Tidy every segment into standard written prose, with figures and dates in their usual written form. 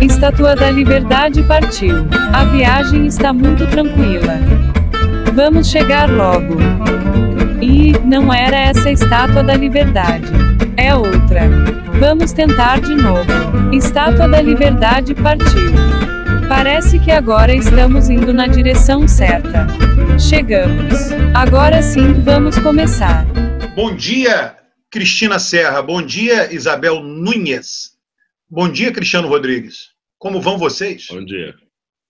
Estátua da Liberdade partiu. A viagem está muito tranquila. Vamos chegar logo. E não era essa a Estátua da Liberdade. É outra. Vamos tentar de novo. Estátua da Liberdade partiu. Parece que agora estamos indo na direção certa. Chegamos. Agora sim, vamos começar. Bom dia, Cristina Serra. Bom dia, Isabel Nunes. Bom dia, Cristiano Rodrigues. Como vão vocês? Bom dia.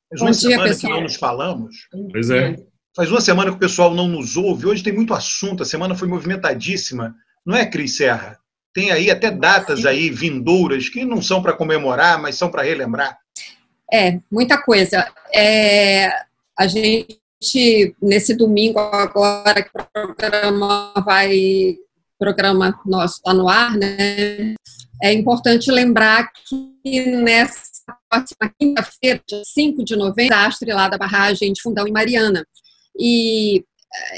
Faz uma semana que não nos falamos. Pois é. Faz uma semana que o pessoal não nos ouve. Hoje tem muito assunto. A semana foi movimentadíssima. Não é, Cris Serra? Tem aí até datas aí vindouras que não são para comemorar, mas são para relembrar. Muita coisa. A gente, nesse domingo agora, que o programa nosso está no ar, né? É importante lembrar que nessa próxima quinta-feira, dia 5 de novembro, desastre lá da barragem de Fundão em Mariana. E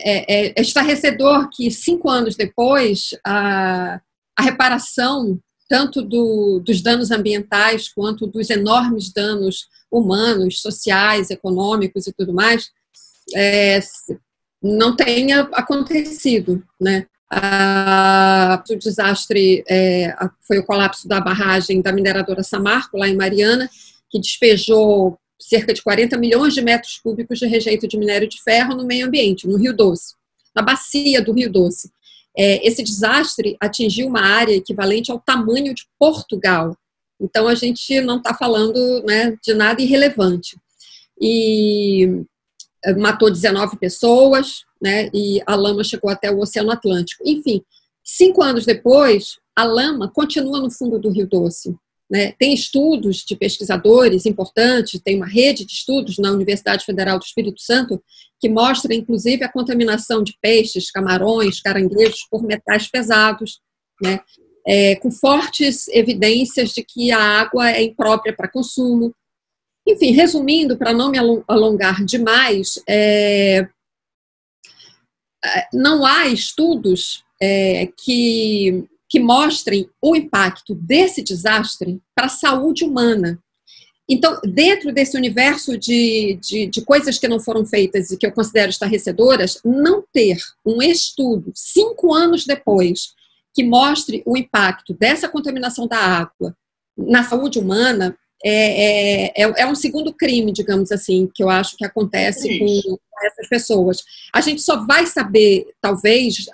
é estarrecedor que 5 anos depois a reparação tanto dos danos ambientais quanto dos enormes danos humanos, sociais, econômicos e tudo mais, não tenha acontecido, né? O desastre foi o colapso da barragem da mineradora Samarco, lá em Mariana, que despejou cerca de 40 milhões de metros cúbicos de rejeito de minério de ferro no meio ambiente, no Rio Doce, na bacia do Rio Doce. Esse desastre atingiu uma área equivalente ao tamanho de Portugal. Então, a gente não está falando, né, de nada irrelevante. E matou 19 pessoas, né, e a lama chegou até o Oceano Atlântico. Enfim, 5 anos depois, a lama continua no fundo do Rio Doce. Né? Tem estudos de pesquisadores importantes, tem uma rede de estudos na Universidade Federal do Espírito Santo que mostra, inclusive, a contaminação de peixes, camarões, caranguejos por metais pesados, né? Com fortes evidências de que a água é imprópria para consumo. Enfim, resumindo, para não me alongar demais, não há estudos que mostrem o impacto desse desastre para a saúde humana. Então, dentro desse universo de coisas que não foram feitas e que eu considero estarrecedoras, não ter um estudo 5 anos depois que mostre o impacto dessa contaminação da água na saúde humana é um segundo crime, digamos assim, que eu acho que acontece com essas pessoas. A gente só vai saber, talvez,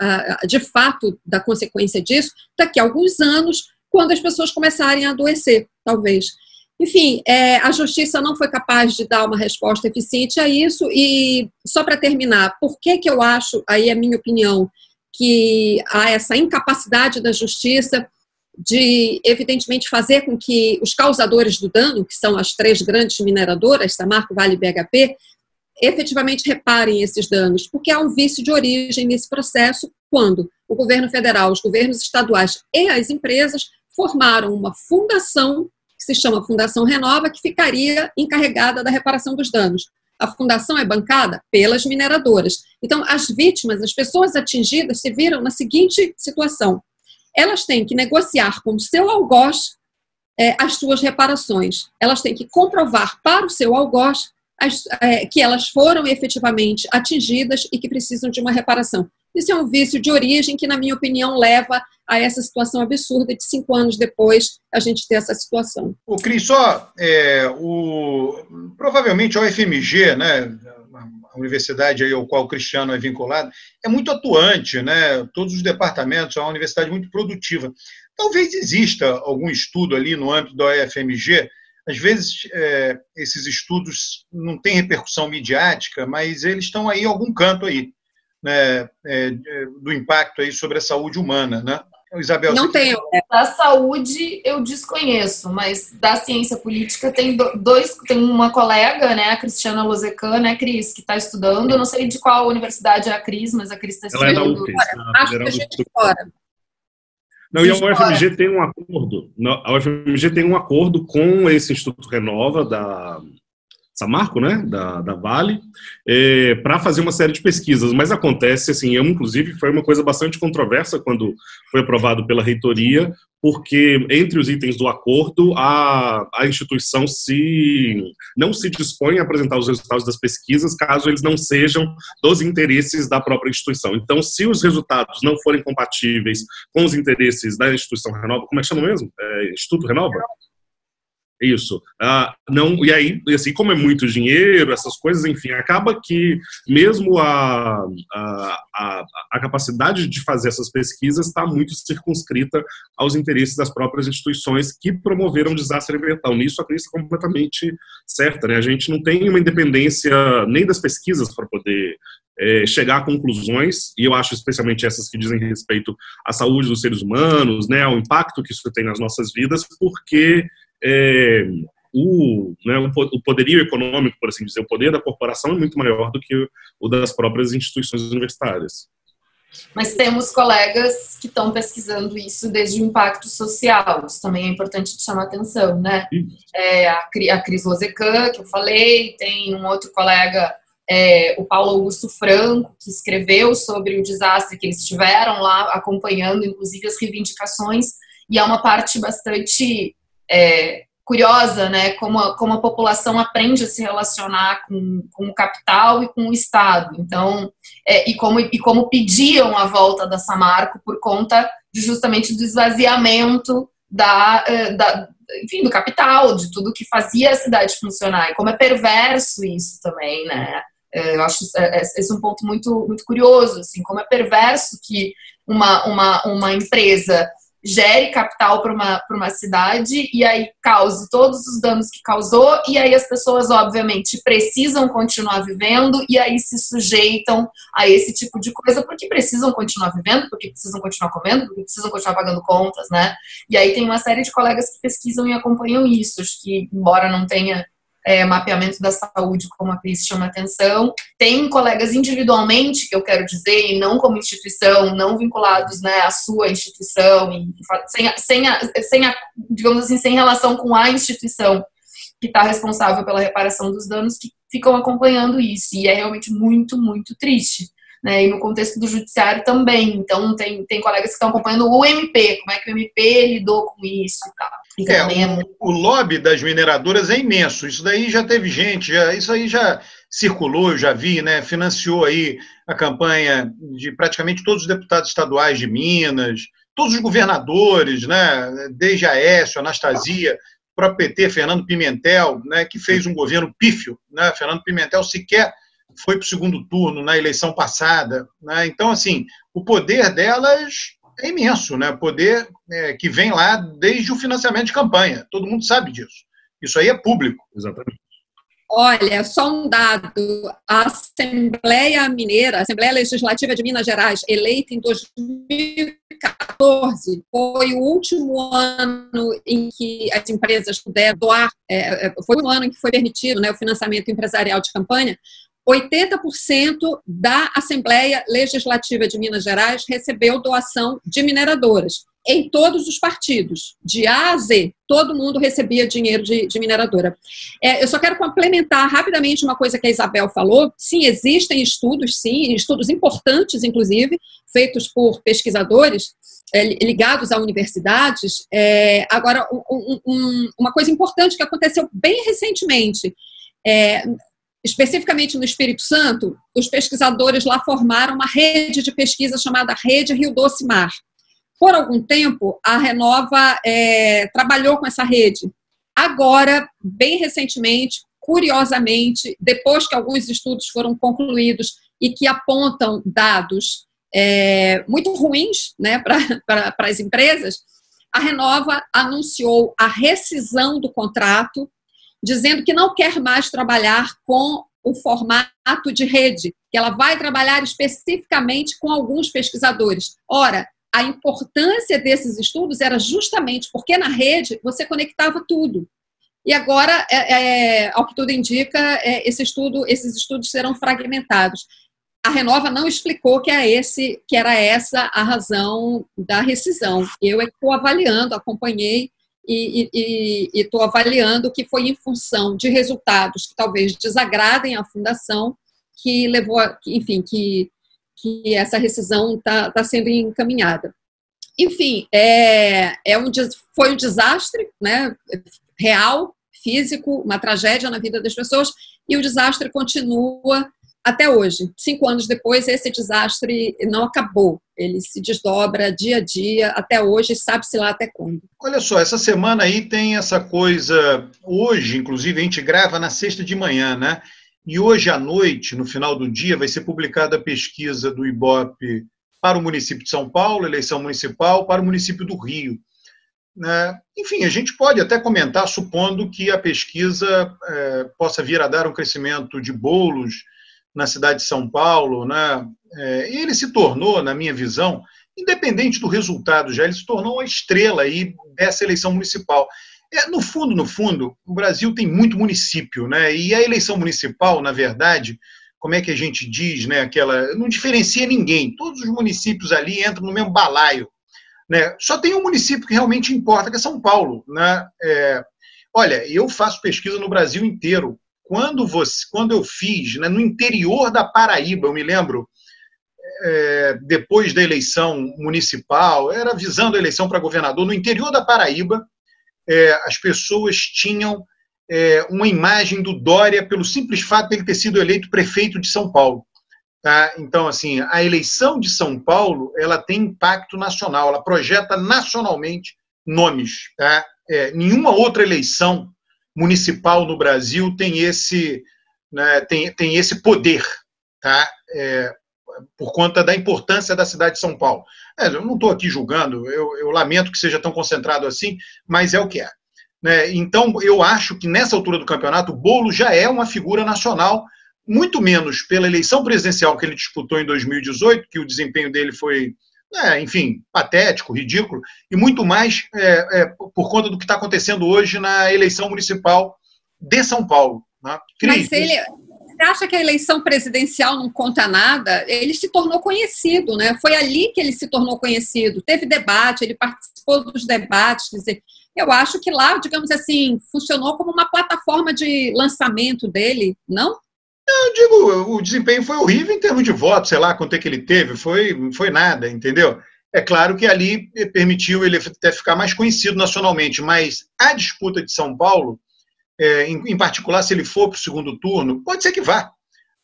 de fato, da consequência disso daqui a alguns anos, quando as pessoas começarem a adoecer, talvez. Enfim, a justiça não foi capaz de dar uma resposta eficiente a isso. E, só para terminar, por que eu acho, aí é a minha opinião, que há essa incapacidade da justiça de, evidentemente, fazer com que os causadores do dano, que são as 3 grandes mineradoras, Samarco, Vale e BHP, efetivamente reparem esses danos, porque há um vício de origem nesse processo, quando o governo federal, os governos estaduais e as empresas formaram uma fundação, que se chama Fundação Renova, que ficaria encarregada da reparação dos danos. A fundação é bancada pelas mineradoras. Então, as vítimas, as pessoas atingidas, se viram na seguinte situação: elas têm que negociar com o seu algoz as suas reparações. Elas têm que comprovar para o seu algoz que elas foram efetivamente atingidas e que precisam de uma reparação. Isso é um vício de origem que, na minha opinião, leva a essa situação absurda de 5 anos depois a gente ter essa situação. O Cris, provavelmente a UFMG, né, a universidade aí ao qual o Cristiano é vinculado, é muito atuante, né? Todos os departamentos, é uma universidade muito produtiva. Talvez exista algum estudo ali no âmbito da UFMG. Às vezes, esses estudos não têm repercussão midiática, mas eles estão aí em algum canto aí, né, do impacto aí sobre a saúde humana, né? Isabel, não tenho. Da saúde eu desconheço, mas da ciência política tem tem uma colega, né, a Cristiana Lozecan, né, Cris, que está estudando. Eu não sei de qual universidade é a Cris, mas a Cris está estudando. Ela é da UFES, acho que a gente fora. Não, e a UFMG tem um acordo. A UFMG tem um acordo com esse Instituto Renova Samarco, né, da Vale, para fazer uma série de pesquisas. Mas acontece, assim, inclusive, foi uma coisa bastante controversa quando foi aprovado pela reitoria, porque entre os itens do acordo, a instituição não se dispõe a apresentar os resultados das pesquisas caso eles não sejam dos interesses da própria instituição. Então, se os resultados não forem compatíveis com os interesses da instituição Renova, como é que chama mesmo? Instituto Renova? Isso. Não, e aí, assim, como é muito dinheiro, essas coisas, enfim, acaba que mesmo a capacidade de fazer essas pesquisas está muito circunscrita aos interesses das próprias instituições que promoveram o desastre ambiental. Nisso a Cris está completamente certa, né? A gente não tem uma independência nem das pesquisas para poder chegar a conclusões, e eu acho especialmente essas que dizem respeito à saúde dos seres humanos, né, ao impacto que isso tem nas nossas vidas, porque o poderio econômico, por assim dizer, o poder da corporação é muito maior do que o das próprias instituições universitárias. Mas temos colegas que estão pesquisando isso desde o impacto social. Isso também é importante de chamar atenção, né? A Cris Lozecan, que eu falei, tem um outro colega, o Paulo Augusto Franco, que escreveu sobre o desastre que eles estiveram lá acompanhando, inclusive as reivindicações, e é uma parte bastante curiosa, né, como a população aprende a se relacionar com o capital e com o Estado. Então, e como pediam a volta da Samarco por conta justamente do esvaziamento enfim, do capital, de tudo que fazia a cidade funcionar, e como é perverso isso também, né? Eu acho esse um ponto muito, muito curioso, assim, como é perverso que uma empresa gere capital para uma cidade e aí cause todos os danos que causou, e aí as pessoas, obviamente, precisam continuar vivendo e aí se sujeitam a esse tipo de coisa porque precisam continuar vivendo, porque precisam continuar comendo, porque precisam continuar pagando contas, né? E aí tem uma série de colegas que pesquisam e acompanham isso. Acho que, embora não tenha mapeamento da saúde, como a Cris chama atenção, tem colegas individualmente, que eu quero dizer, e não como instituição, não vinculados, né, à sua instituição, e digamos assim, sem relação com a instituição que está responsável pela reparação dos danos, que ficam acompanhando isso, e é realmente muito, muito triste, né, e no contexto do judiciário também. Então tem colegas que estão acompanhando o MP, como é que o MP lidou com isso e tal. O lobby das mineradoras é imenso. Isso daí já teve gente, isso aí já circulou, eu já vi, né? Financiou aí a campanha de praticamente todos os deputados estaduais de Minas, todos os governadores, né? Desde Aécio, Anastasia, o próprio PT, Fernando Pimentel, né? Que fez um governo pífio, né? Fernando Pimentel sequer foi para o segundo turno na eleição passada, né? Então, assim, o poder delas é imenso, né? Poder que vem lá desde o financiamento de campanha. Todo mundo sabe disso. Isso aí é público. Exatamente. Olha, só um dado. A Assembleia Mineira, a Assembleia Legislativa de Minas Gerais, eleita em 2014, foi o último ano em que as empresas puderam doar, foi o ano em que foi permitido, né, o financiamento empresarial de campanha. 80% da Assembleia Legislativa de Minas Gerais recebeu doação de mineradoras. Em todos os partidos, de A a Z, todo mundo recebia dinheiro de mineradora. Eu só quero complementar rapidamente uma coisa que a Isabel falou. Sim, existem estudos, sim, estudos importantes, inclusive, feitos por pesquisadores ligados a universidades. Agora, uma coisa importante que aconteceu bem recentemente, especificamente no Espírito Santo, os pesquisadores lá formaram uma rede de pesquisa chamada Rede Rio Doce Mar. Por algum tempo, a Renova trabalhou com essa rede. Agora, bem recentemente, curiosamente, depois que alguns estudos foram concluídos e que apontam dados muito ruins, né, para as empresas, a Renova anunciou a rescisão do contrato, dizendo que não quer mais trabalhar com o formato de rede, que ela vai trabalhar especificamente com alguns pesquisadores. Ora, a importância desses estudos era justamente porque na rede você conectava tudo. E agora, ao que tudo indica, esses estudos serão fragmentados. A Renova não explicou que era essa a razão da rescisão. Eu estou avaliando, acompanhei, e estou avaliando que foi em função de resultados que talvez desagradem à fundação que levou, enfim, que essa rescisão está sendo encaminhada. Enfim, foi um desastre, né, real, físico, uma tragédia na vida das pessoas, e o desastre continua até hoje. 5 anos depois, esse desastre não acabou. Ele se desdobra dia a dia, até hoje, sabe-se lá até quando. Olha só, essa semana aí tem essa coisa... Hoje, inclusive, a gente grava na sexta de manhã, né? E hoje à noite, no final do dia, vai ser publicada a pesquisa do IBOP para o município de São Paulo, eleição municipal, para o município do Rio. Enfim, a gente pode até comentar, supondo que a pesquisa possa vir a dar um crescimento de bolos na cidade de São Paulo, né? Ele se tornou, na minha visão, independente do resultado já, ele se tornou uma estrela aí dessa eleição municipal. No fundo, o Brasil tem muito município, né? E a eleição municipal, na verdade, como é que a gente diz, né? Não diferencia ninguém, todos os municípios ali entram no mesmo balaio, né? Só tem um município que realmente importa, que é São Paulo, né? Olha, eu faço pesquisa no Brasil inteiro. Quando eu fiz, né, no interior da Paraíba, eu me lembro, depois da eleição municipal, era visando a eleição para governador, no interior da Paraíba, as pessoas tinham uma imagem do Dória pelo simples fato de ele ter sido eleito prefeito de São Paulo. Tá? Então, assim, a eleição de São Paulo, ela tem impacto nacional, ela projeta nacionalmente nomes. Tá? Nenhuma outra eleição municipal no Brasil tem esse, né, tem esse poder, tá? Por conta da importância da cidade de São Paulo. Eu não estou aqui julgando, eu lamento que seja tão concentrado assim, mas é o que é. Né? Então, eu acho que nessa altura do campeonato, o Boulos já é uma figura nacional, muito menos pela eleição presidencial que ele disputou em 2018, que o desempenho dele foi, enfim, patético, ridículo, e muito mais por conta do que está acontecendo hoje na eleição municipal de São Paulo. Né? Mas você acha que a eleição presidencial não conta nada? Ele se tornou conhecido, né? Foi ali que ele se tornou conhecido. Teve debate, ele participou dos debates. Quer dizer, eu acho que lá, digamos assim, funcionou como uma plataforma de lançamento dele, não? Eu digo, o desempenho foi horrível em termos de votos, sei lá quanto é que ele teve, foi nada, entendeu? É claro que ali permitiu ele até ficar mais conhecido nacionalmente, mas a disputa de São Paulo, em particular, se ele for para o segundo turno, pode ser que vá.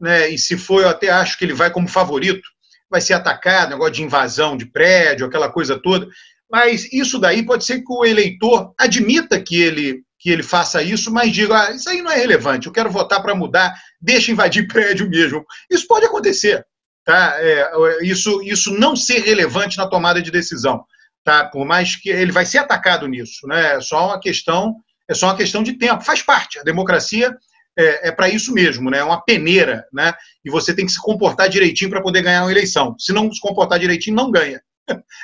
Né? E se for, eu até acho que ele vai como favorito, vai ser atacado, negócio de invasão de prédio, aquela coisa toda, mas isso daí pode ser que o eleitor admita que ele faça isso, mas diga, isso aí não é relevante, eu quero votar para mudar, deixa invadir prédio mesmo. Isso pode acontecer, tá? Isso não ser relevante na tomada de decisão, tá? Por mais que ele vai ser atacado nisso, né? É só uma questão de tempo, faz parte, a democracia é para isso mesmo, né? É uma peneira, né? E você tem que se comportar direitinho para poder ganhar uma eleição. Se não se comportar direitinho, não ganha.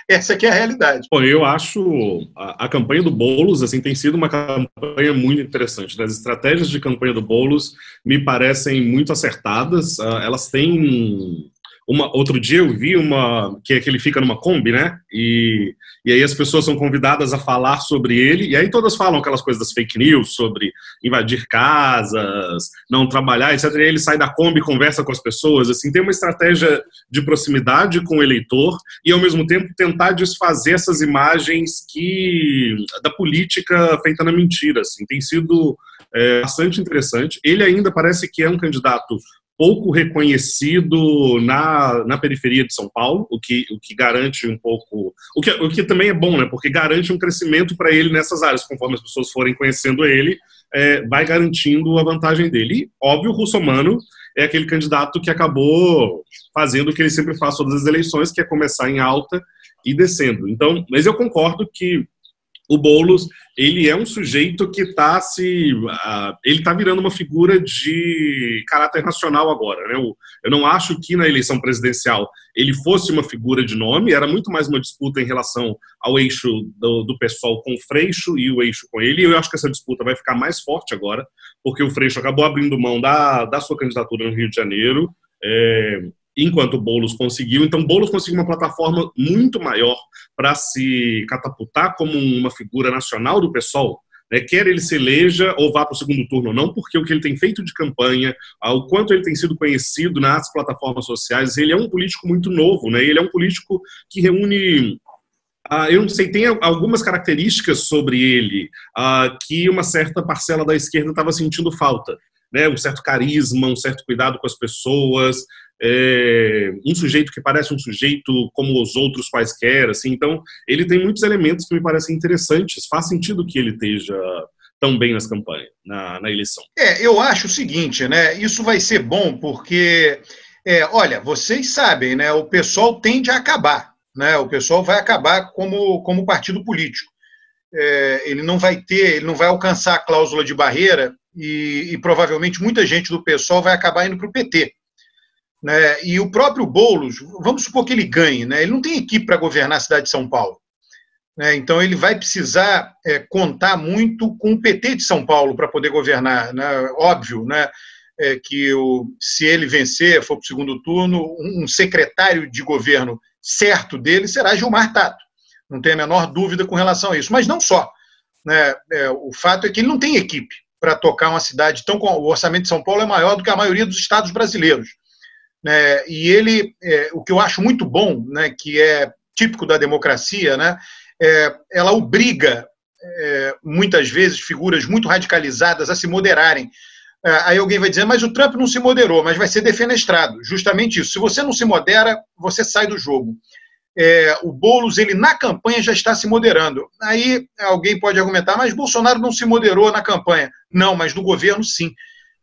Essa aqui é a realidade. Bom, eu acho a campanha do Boulos assim, tem sido uma campanha muito interessante. As estratégias de campanha do Boulos me parecem muito acertadas. Elas têm... Outro dia eu vi que ele fica numa Kombi, né? E aí as pessoas são convidadas a falar sobre ele, e aí todas falam aquelas coisas das fake news, sobre invadir casas, não trabalhar, etc. E aí ele sai da Kombi e conversa com as pessoas, assim, tem uma estratégia de proximidade com o eleitor e, ao mesmo tempo, tentar desfazer essas imagens da política feita na mentira, assim. Tem sido bastante interessante. Ele ainda parece que é um candidato pouco reconhecido na periferia de São Paulo, o que garante um pouco... O que também é bom, né? Porque garante um crescimento para ele nessas áreas. Conforme as pessoas forem conhecendo ele, vai garantindo a vantagem dele. E, óbvio, o Russomano é aquele candidato que acabou fazendo o que ele sempre faz todas as eleições, que é começar em alta e descendo. Então, mas eu concordo que o Boulos, ele é um sujeito que ele está virando uma figura de caráter nacional agora, né? Eu não acho que na eleição presidencial ele fosse uma figura de nome, era muito mais uma disputa em relação ao eixo do PSOL com o Freixo e o eixo com ele, e eu acho que essa disputa vai ficar mais forte agora, porque o Freixo acabou abrindo mão da sua candidatura no Rio de Janeiro, enquanto o Boulos conseguiu. Então, Boulos conseguiu uma plataforma muito maior para se catapultar como uma figura nacional do PSOL, né, quer ele se eleja ou vá para o segundo turno ou não, porque o que ele tem feito de campanha, o quanto ele tem sido conhecido nas plataformas sociais, ele é um político muito novo, né, ele é um político que reúne... eu não sei, tem algumas características sobre ele que uma certa parcela da esquerda estava sentindo falta, né? Um certo carisma, um certo cuidado com as pessoas, um sujeito que parece um sujeito como os outros quaisquer, assim. Então, ele tem muitos elementos que me parecem interessantes, faz sentido que ele esteja tão bem nas campanhas, na eleição. Eu acho o seguinte, né? Isso vai ser bom porque, olha, vocês sabem, né? O PSOL tende a acabar. Né, o PSOL vai acabar como partido político. Ele não vai alcançar a cláusula de barreira e provavelmente muita gente do PSOL vai acabar indo para o PT. Né, e o próprio Boulos, vamos supor que ele ganhe, né, ele não tem equipe para governar a cidade de São Paulo. Né, então ele vai precisar contar muito com o PT de São Paulo para poder governar. Né, óbvio, né, que se ele vencer, for para o segundo turno, um secretário de governo certo dele será Gilmar Tato. Não tem a menor dúvida com relação a isso. Mas não só. Né? O fato é que ele não tem equipe para tocar uma cidade tão... O orçamento de São Paulo é maior do que a maioria dos estados brasileiros. Né? E ele, o que eu acho muito bom, né, que é típico da democracia, né, ela obriga, muitas vezes, figuras muito radicalizadas a se moderarem. Aí alguém vai dizer, mas o Trump não se moderou, mas vai ser defenestrado. Justamente isso. Se você não se modera, você sai do jogo. O Boulos, ele na campanha já está se moderando. Aí alguém pode argumentar, mas Bolsonaro não se moderou na campanha. Não, mas no governo sim.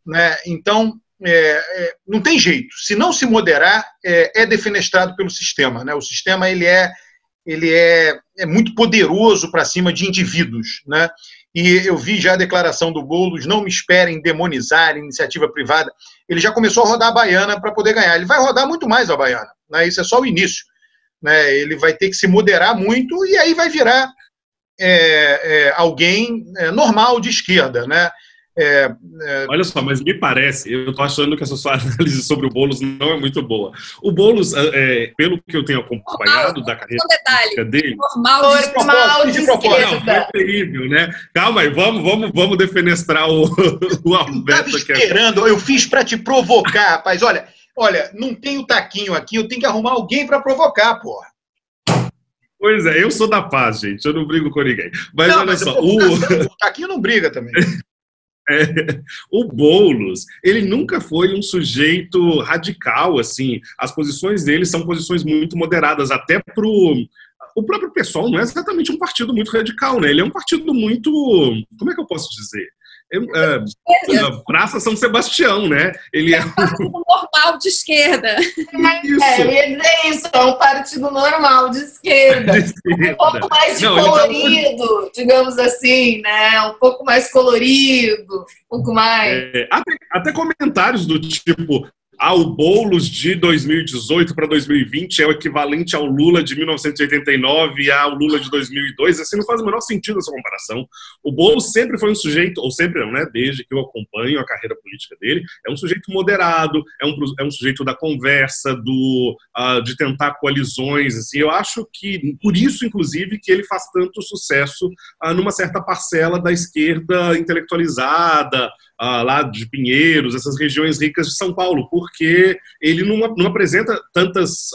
Né? Então, não tem jeito. Se não se moderar, é defenestrado pelo sistema. Né? O sistema ele é muito poderoso para cima de indivíduos. Né? E eu vi já a declaração do Boulos, não me esperem demonizar iniciativa privada. Ele já começou a rodar a baiana para poder ganhar. Ele vai rodar muito mais a baiana. Né? Isso é só o início. Né? Ele vai ter que se moderar muito e aí vai virar alguém normal de esquerda. Né? Olha só, mas me parece, eu estou achando que essa sua análise sobre o Boulos não é muito boa. O Boulos, pelo que eu tenho acompanhado da carreira política dele... Normal de esquerda. Não, é terrível, né? Calma aí, vamos defenestrar o Alberto. Eu estava esperando, eu fiz para te provocar, rapaz. Olha, não tem o taquinho aqui, eu tenho que arrumar alguém para provocar, porra. Pois eu sou da paz, gente, eu não brigo com ninguém. Mas não, olha só, o taquinho não briga também. O Boulos, ele nunca foi um sujeito radical, assim. As posições dele são posições muito moderadas, até o próprio PSOL não é exatamente um partido muito radical, né? Ele é um partido muito, como é que eu posso dizer? Praça São Sebastião, né? Ele é um partido normal de esquerda. Eu ia dizer isso, é um partido normal de esquerda. Um pouco mais colorido, digamos assim, né? Um pouco mais colorido, um pouco mais... Até comentários do tipo... o Boulos de 2018 para 2020 é o equivalente ao Lula de 1989 e ao Lula de 2002. Assim, não faz o menor sentido essa comparação. O Boulos sempre foi um sujeito, ou sempre não, né? Desde que eu acompanho a carreira política dele, é um sujeito moderado, é um sujeito da conversa, de tentar coalizões. Assim. Eu acho que, por isso, inclusive, que ele faz tanto sucesso numa certa parcela da esquerda intelectualizada, lá de Pinheiros, essas regiões ricas de São Paulo, porque ele não apresenta tantas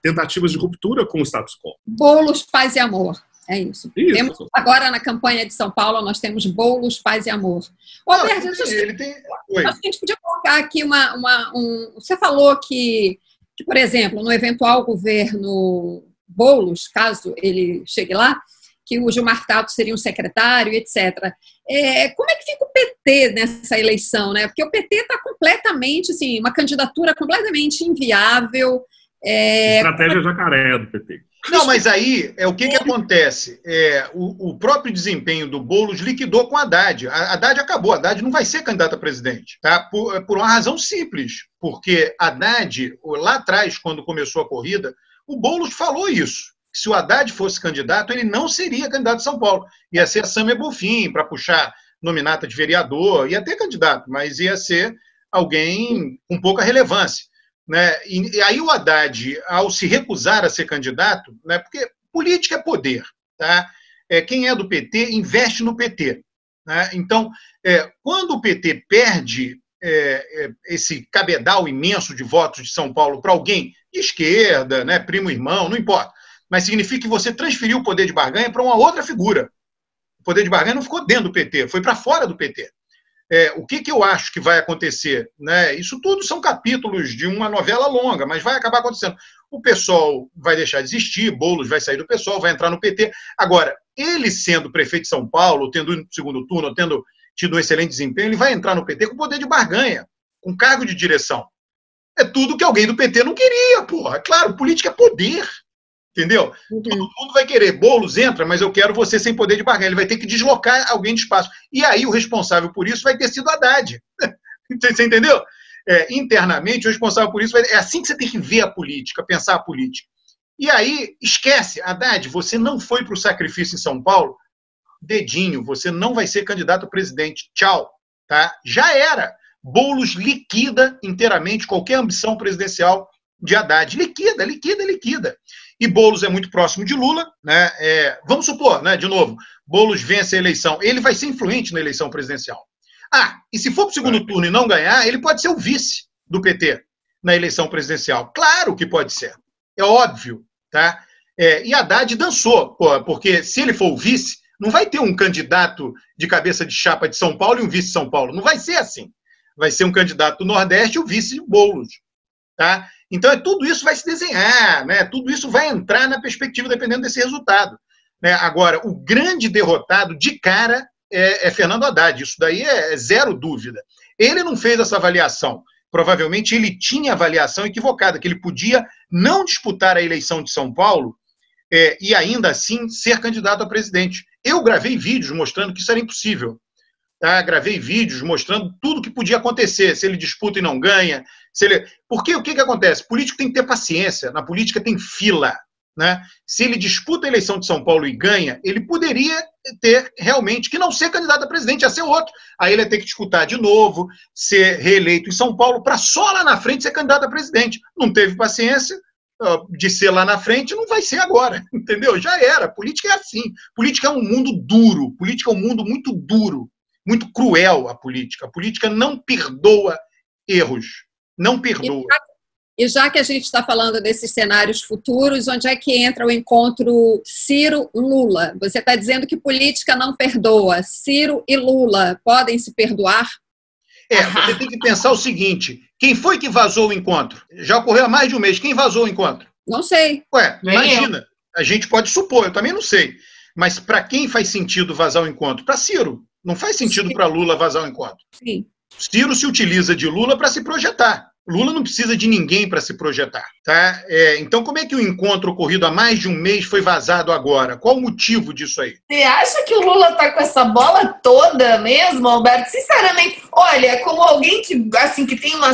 tentativas de ruptura com o status quo. Boulos, paz e amor. É isso. Temos, agora, na campanha de São Paulo, nós temos Boulos, paz e amor. Alberto, acho que a gente podia colocar aqui Você falou que, por exemplo, no eventual governo Boulos, caso ele chegue lá, que o Gilmar Tato seria um secretário, etc. Como é que fica o PT nessa eleição, né? Porque o PT está completamente, assim, uma candidatura completamente inviável. Estratégia jacaré do PT. Não, mas aí, o que acontece? O próprio desempenho do Boulos liquidou com a Haddad. A Haddad acabou, a Haddad não vai ser candidata a presidente, tá? Por uma razão simples, porque a Haddad, lá atrás, quando começou a corrida, o Boulos falou isso. Se o Haddad fosse candidato, ele não seria candidato de São Paulo. Ia ser a Samia Bonfim, para puxar nominata de vereador, ia ter candidato, mas ia ser alguém com pouca relevância. né? E aí o Haddad, ao se recusar a ser candidato, né, porque política é poder, tá? Quem é do PT investe no PT, né? Então, quando o PT perde esse cabedal imenso de votos de São Paulo para alguém de esquerda, né, primo irmão, não importa, mas significa que você transferiu o poder de barganha para uma outra figura. O poder de barganha não ficou dentro do PT, foi para fora do PT. O que eu acho que vai acontecer? Né? Isso tudo são capítulos de uma novela longa, mas vai acabar acontecendo. O PSOL vai deixar de existir, Boulos vai sair do PSOL, vai entrar no PT. Agora, ele sendo prefeito de São Paulo, tendo ido no segundo turno, tendo tido um excelente desempenho, ele vai entrar no PT com poder de barganha, com cargo de direção. É tudo que alguém do PT não queria, porra. Claro, política é poder. Entendeu? Uhum. Todo mundo vai querer. Boulos entra, mas eu quero você sem poder de barganha. Ele vai ter que deslocar alguém de espaço. E aí o responsável por isso vai ter sido Haddad. Você entendeu? Internamente, o responsável por isso é assim que você tem que ver a política, pensar a política. E aí, esquece, Haddad, você não foi para o sacrifício em São Paulo, dedinho, você não vai ser candidato a presidente. Tchau. Tá? Já era. Boulos liquida inteiramente qualquer ambição presidencial de Haddad. Liquida. E Boulos é muito próximo de Lula, né? Vamos supor, né, de novo, Boulos vence a eleição, ele vai ser influente na eleição presidencial. E se for para o segundo turno e não ganhar, ele pode ser o vice do PT na eleição presidencial. Claro que pode ser, é óbvio, tá? E Haddad dançou, porque se ele for o vice, não vai ter um candidato de cabeça de chapa de São Paulo e um vice de São Paulo, não vai ser assim. Vai ser um candidato do Nordeste e o vice de Boulos, tá? Então, tudo isso vai se desenhar, né? Tudo isso vai entrar na perspectiva dependendo desse resultado. Né? Agora, o grande derrotado de cara é Fernando Haddad. Isso daí é zero dúvida. Ele não fez essa avaliação. Provavelmente ele tinha avaliação equivocada, que ele podia não disputar a eleição de São Paulo e ainda assim ser candidato a presidente. Eu gravei vídeos mostrando que isso era impossível. Tá? Gravei vídeos mostrando tudo que podia acontecer, se ele disputa e não ganha. Porque o que acontece? Político tem que ter paciência, na política tem fila. Né? Se ele disputa a eleição de São Paulo e ganha, ele poderia ter realmente que não ser candidato a presidente, ia ser outro. Aí ele ia ter que disputar de novo, ser reeleito em São Paulo, para só lá na frente ser candidato a presidente. Não teve paciência de ser lá na frente, não vai ser agora, entendeu? Já era. Política é assim. Política é um mundo duro. Política é um mundo muito duro. Muito cruel a política. A política não perdoa erros. Não perdoa. E já que a gente está falando desses cenários futuros, onde é que entra o encontro Ciro-Lula? Você está dizendo que política não perdoa. Ciro e Lula podem se perdoar? Você tem que pensar o seguinte. Quem foi que vazou o encontro? Já ocorreu há mais de um mês. Quem vazou o encontro? Não sei. Imagina. A gente pode supor. Eu também não sei. Mas para quem faz sentido vazar o encontro? Para Ciro. Não faz sentido para Lula vazar o encontro. Sim. Ciro se utiliza de Lula para se projetar. Lula não precisa de ninguém para se projetar. Tá? Então, como é que o encontro ocorrido há mais de um mês foi vazado agora? Qual o motivo disso aí? Você acha que o Lula está com essa bola toda mesmo, Alberto? Sinceramente, olha, como alguém que, assim, que tem uma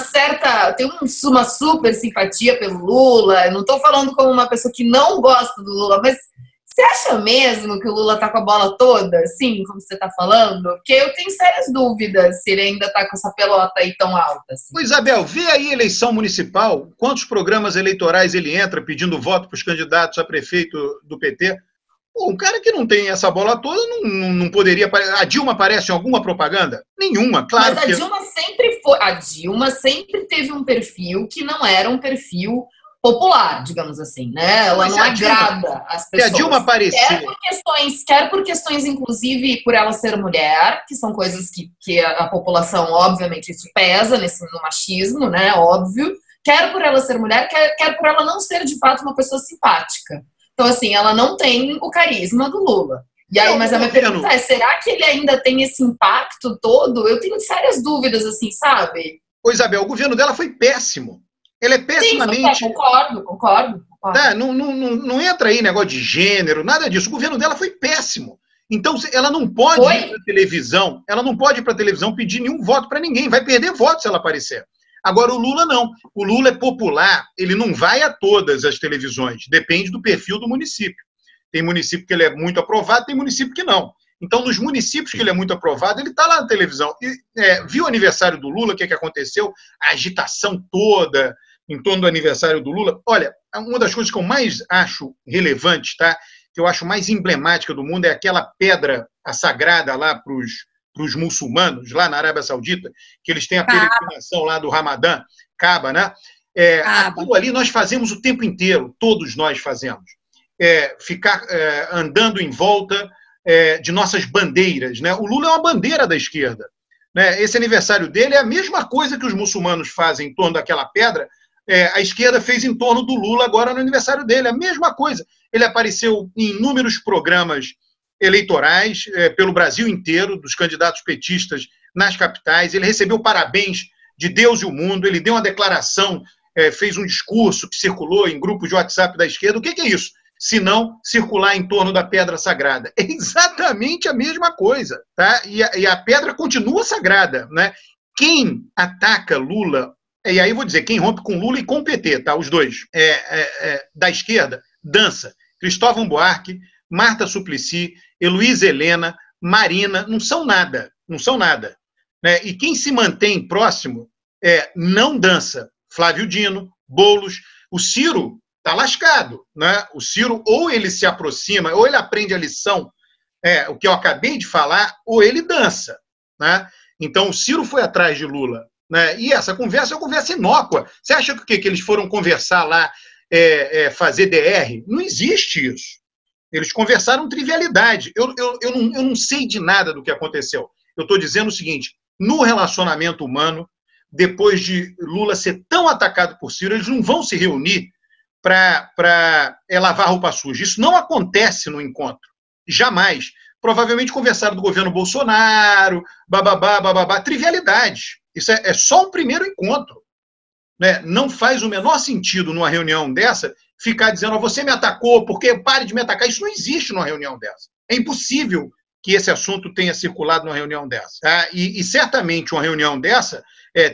super simpatia pelo Lula, eu não estou falando como uma pessoa que não gosta do Lula, mas você acha mesmo que o Lula está com a bola toda, assim, como você está falando? Porque eu tenho sérias dúvidas se ele ainda está com essa pelota aí tão alta. Assim. Ô, Isabel, vê aí eleição municipal, quantos programas eleitorais ele entra pedindo voto para os candidatos a prefeito do PT. Pô, um cara que não tem essa bola toda não poderia... A Dilma aparece em alguma propaganda? Nenhuma, claro. Mas a Dilma sempre teve um perfil que não era um perfil popular, digamos assim, né? Ela não agrada as pessoas. Se a Dilma aparecer... Quer por questões, inclusive, por ela ser mulher, que são coisas que a população, obviamente, isso pesa no machismo, né? Óbvio. Quer por ela ser mulher, quer por ela não ser, de fato, uma pessoa simpática. Então, assim, ela não tem o carisma do Lula. E aí, mas a minha pergunta é, será que ele ainda tem esse impacto todo? Eu tenho sérias dúvidas, assim, sabe? Ô, Isabel, o governo dela foi péssimo. Ele é pessimamente... Sim, concordo. Tá, não entra aí negócio de gênero, nada disso. O governo dela foi péssimo. Então, ela não pode ir para televisão, pedir nenhum voto para ninguém. Vai perder voto se ela aparecer. Agora, o Lula não. O Lula é popular, ele não vai a todas as televisões. Depende do perfil do município. Tem município que ele é muito aprovado, tem município que não. Então, nos municípios que ele é muito aprovado, ele está lá na televisão. Viu o aniversário do Lula, o que aconteceu? A agitação toda em torno do aniversário do Lula. Olha, uma das coisas que eu mais acho relevante, tá? Que eu acho mais emblemática do mundo é aquela pedra sagrada lá para os muçulmanos, lá na Arábia Saudita, que eles têm a peregrinação lá do Ramadã, Kaaba, né? Aquilo ali nós fazemos o tempo inteiro, todos nós fazemos. Ficar andando em volta de nossas bandeiras, né? O Lula é uma bandeira da esquerda, né? Esse aniversário dele é a mesma coisa que os muçulmanos fazem em torno daquela pedra, a esquerda fez em torno do Lula agora no aniversário dele, a mesma coisa. Ele apareceu em inúmeros programas eleitorais pelo Brasil inteiro, dos candidatos petistas nas capitais, ele recebeu parabéns de Deus e o mundo, ele deu uma declaração, fez um discurso que circulou em grupos de WhatsApp da esquerda. O que é isso? Se não circular em torno da pedra sagrada. É exatamente a mesma coisa, tá? E a pedra continua sagrada, né? Quem ataca Lula, e aí eu vou dizer, quem rompe com Lula e com o PT, tá? Os dois, da esquerda, dança. Cristóvão Buarque, Marta Suplicy, Heloísa Helena, Marina, não são nada, né? E quem se mantém próximo não dança. Flávio Dino, Boulos, o Ciro está lascado, né? O Ciro, ou ele se aproxima, ou ele aprende a lição, o que eu acabei de falar, ou ele dança, né? Então, o Ciro foi atrás de Lula, né? E essa conversa é uma conversa inócua. Você acha que eles foram conversar lá, fazer DR? Não existe isso. Eles conversaram trivialidade. Eu não sei de nada do que aconteceu. Eu estou dizendo o seguinte, no relacionamento humano, depois de Lula ser tão atacado por Ciro, eles não vão se reunir para lavar roupa suja. Isso não acontece no encontro. Jamais. Provavelmente conversaram do governo Bolsonaro, bababá, trivialidade. Isso é só um primeiro encontro, né? Não faz o menor sentido numa reunião dessa ficar dizendo, você me atacou, porque pare de me atacar. Isso não existe numa reunião dessa. É impossível que esse assunto tenha circulado numa reunião dessa. Tá? E certamente uma reunião dessa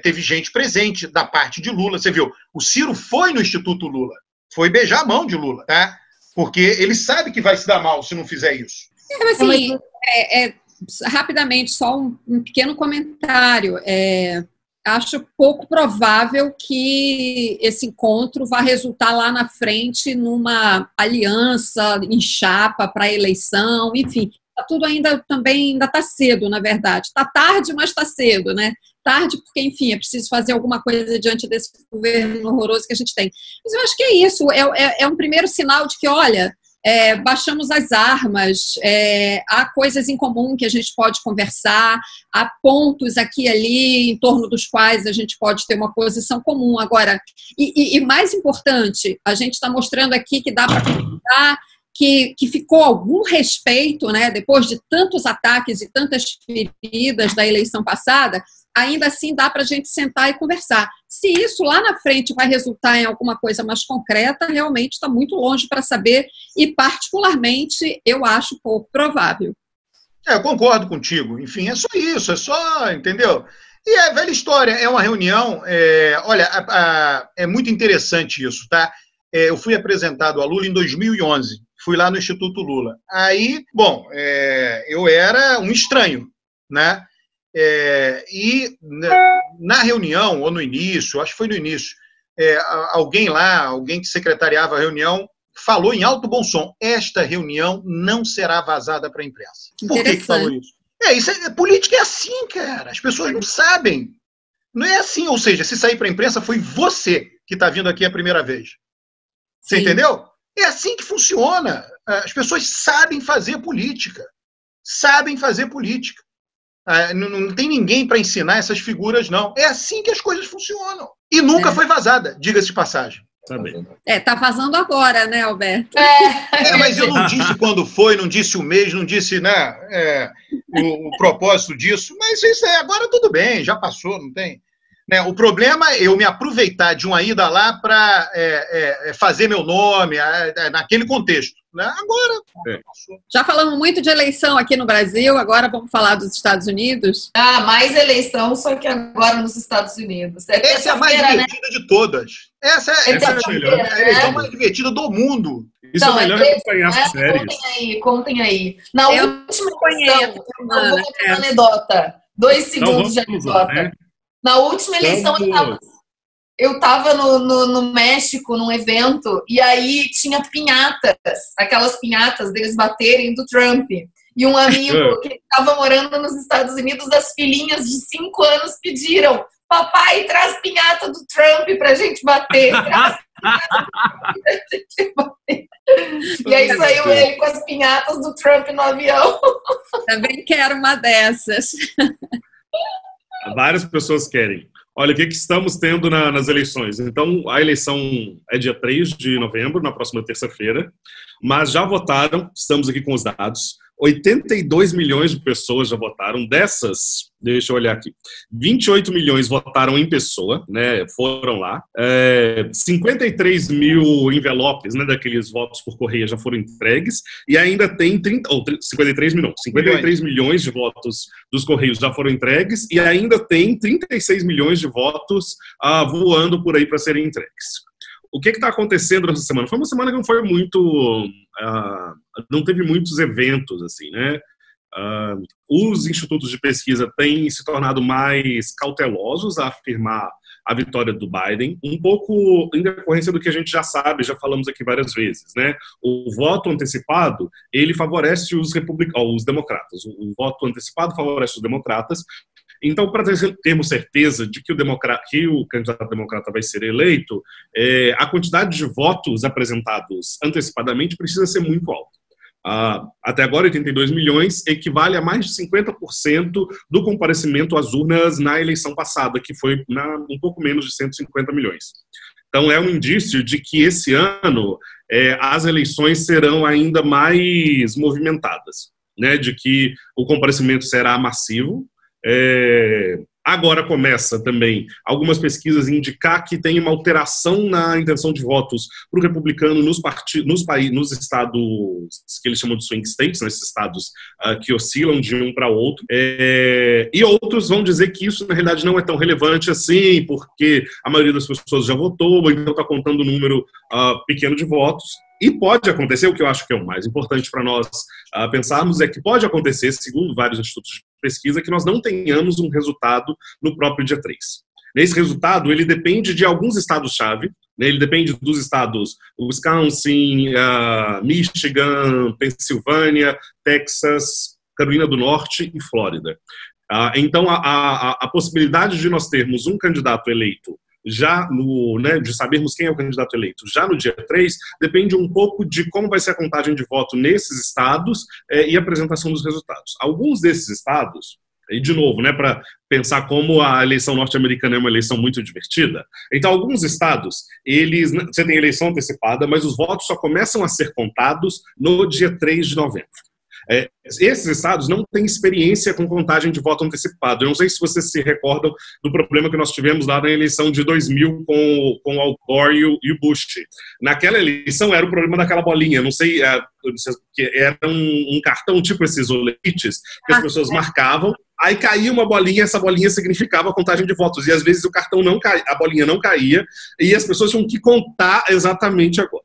teve gente presente da parte de Lula. Você viu, o Ciro foi no Instituto Lula, foi beijar a mão de Lula, tá? Porque ele sabe que vai se dar mal se não fizer isso. Assim, rapidamente, só um pequeno comentário. Acho pouco provável que esse encontro vá resultar lá na frente numa aliança em chapa para a eleição, enfim. Tudo ainda está cedo, na verdade. Está tarde, mas está cedo, né? Tarde porque, enfim, é preciso fazer alguma coisa diante desse governo horroroso que a gente tem. Mas eu acho que é isso, é um primeiro sinal de que, olha, baixamos as armas, há coisas em comum que a gente pode conversar, há pontos aqui e ali em torno dos quais a gente pode ter uma posição comum. Agora, e mais importante, a gente está mostrando aqui que dá para conversar, que ficou algum respeito, né, depois de tantos ataques e tantas feridas da eleição passada, ainda assim dá para a gente sentar e conversar. Se isso lá na frente vai resultar em alguma coisa mais concreta, realmente está muito longe para saber e, particularmente, eu acho pouco provável. Eu concordo contigo. Enfim, é só isso, entendeu? E é velha história, é uma reunião, olha, é muito interessante isso, tá? Eu fui apresentado a Lula em 2011, fui lá no Instituto Lula. Aí, bom, eu era um estranho, né? E na reunião, ou no início, acho que foi no início, alguém que secretariava a reunião, falou em alto bom som, esta reunião não será vazada para a imprensa. Por que falou isso? Política é assim, cara, as pessoas não sabem. Não é assim, ou seja, se sair para a imprensa, foi você que está vindo aqui a primeira vez. Você entendeu? É assim que funciona. As pessoas sabem fazer política. Sabem fazer política. Não tem ninguém para ensinar essas figuras, não. É assim que as coisas funcionam. E nunca foi vazada, diga-se de passagem. Tá vazando agora, né, Alberto? Mas eu não disse quando foi, não disse o mês, não disse, né, o propósito disso. Mas isso agora tudo bem, já passou, não tem. Né, o problema é eu me aproveitar de uma ida lá para fazer meu nome, naquele contexto. Né? Agora, passou. Já falamos muito de eleição aqui no Brasil, agora vamos falar dos Estados Unidos. Mais eleição, só que agora nos Estados Unidos. Essa é a mais divertida, né, de todas. Essa é a eleição mais divertida do mundo. Isso é melhor acompanhar as séries. Contem aí. Na última eleição, eu vou contar uma anedota. 2 segundos de anedota. Né? Na última eleição, eu estava no México, num evento, e aí tinha pinhatas, aquelas pinhatas deles baterem do Trump. E um amigo que estava morando nos Estados Unidos, as filhinhas de 5 anos pediram: papai, traz pinhata do Trump pra gente bater. Traz pinhata pra gente bater. E aí saiu ele com as pinhatas do Trump no avião. Também quero uma dessas. Várias pessoas querem. Olha, o que estamos tendo nas eleições? Então, a eleição é dia 3 de novembro, na próxima terça-feira, mas já votaram, estamos aqui com os dados, 82 milhões de pessoas já votaram. Dessas, deixa eu olhar aqui, 28 milhões votaram em pessoa, né, foram lá. 53 mil envelopes, né, daqueles votos por correio já foram entregues, e ainda tem 53 milhões de votos dos correios já foram entregues, e ainda tem 36 milhões de votos voando por aí para serem entregues. O que está acontecendo nessa semana? Foi uma semana que não foi muito... não teve muitos eventos, assim, né? Os institutos de pesquisa têm se tornado mais cautelosos a afirmar a vitória do Biden, um pouco em decorrência do que a gente já sabe, já falamos aqui várias vezes, né? O voto antecipado, ele favorece os democratas. O voto antecipado favorece os democratas. Então, para termos certeza de que o candidato democrata vai ser eleito, a quantidade de votos apresentados antecipadamente precisa ser muito alta. Até agora, 82 milhões equivale a mais de 50% do comparecimento às urnas na eleição passada, que foi um pouco menos de 150 milhões. Então, é um indício de que esse ano as eleições serão ainda mais movimentadas, né? De que o comparecimento será massivo. Agora começa também algumas pesquisas a indicar que tem uma alteração na intenção de votos para o republicano nos estados que eles chamam de swing states, nesses estados que oscilam de um para outro, e outros vão dizer que isso na realidade não é tão relevante assim, porque a maioria das pessoas já votou, então está contando um número pequeno de votos. E pode acontecer, o que eu acho que é o mais importante para nós pensarmos, é que pode acontecer, segundo vários institutos de pesquisa, que nós não tenhamos um resultado no próprio dia 3. Esse resultado, ele depende de alguns estados-chave, né? Ele depende dos estados Wisconsin, Michigan, Pensilvânia, Texas, Carolina do Norte e Flórida. Então, a possibilidade de nós termos um candidato eleito já de sabermos quem é o candidato eleito já no dia 3, depende um pouco de como vai ser a contagem de voto nesses estados e a apresentação dos resultados. Alguns desses estados, e de novo, né, para pensar como a eleição norte-americana é uma eleição muito divertida, então alguns estados, você tem eleição antecipada, mas os votos só começam a ser contados no dia 3 de novembro. Esses estados não têm experiência com contagem de voto antecipado. Eu não sei se vocês se recordam do problema que nós tivemos lá na eleição de 2000 com o Al Gore e o Bush. Naquela eleição era o problema daquela bolinha, não sei que era um cartão tipo esses oletes que as pessoas marcavam, aí caía uma bolinha, essa bolinha significava a contagem de votos, e às vezes o cartão não caía, a bolinha não caía, e as pessoas tinham que contar exatamente agora.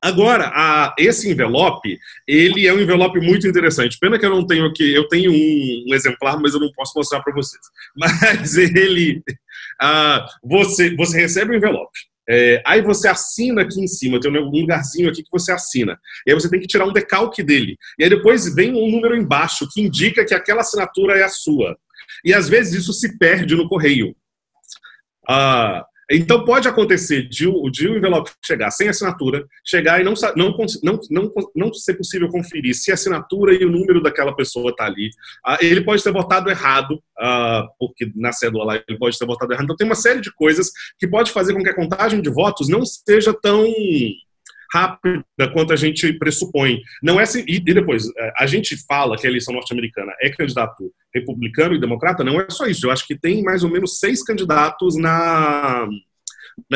Agora, esse envelope, ele é um envelope muito interessante. Pena que eu não tenho aqui, eu tenho um exemplar, mas eu não posso mostrar para vocês. Mas ele, você recebe o envelope, aí você assina aqui em cima, tem um lugarzinho aqui que você assina. E aí você tem que tirar um decalque dele. E aí depois vem um número embaixo que indica que aquela assinatura é a sua. E às vezes isso se perde no correio. Então pode acontecer de o envelope chegar sem assinatura, chegar e não ser possível conferir se a assinatura e o número daquela pessoa está ali. Ele pode ter votado errado, porque na cédula lá ele pode ter votado errado. Então tem uma série de coisas que pode fazer com que a contagem de votos não seja tão rápida quanto a gente pressupõe. Não é assim, e depois, a gente fala que a eleição norte-americana é candidato republicano e democrata, não é só isso. Eu acho que tem mais ou menos 6 candidatos na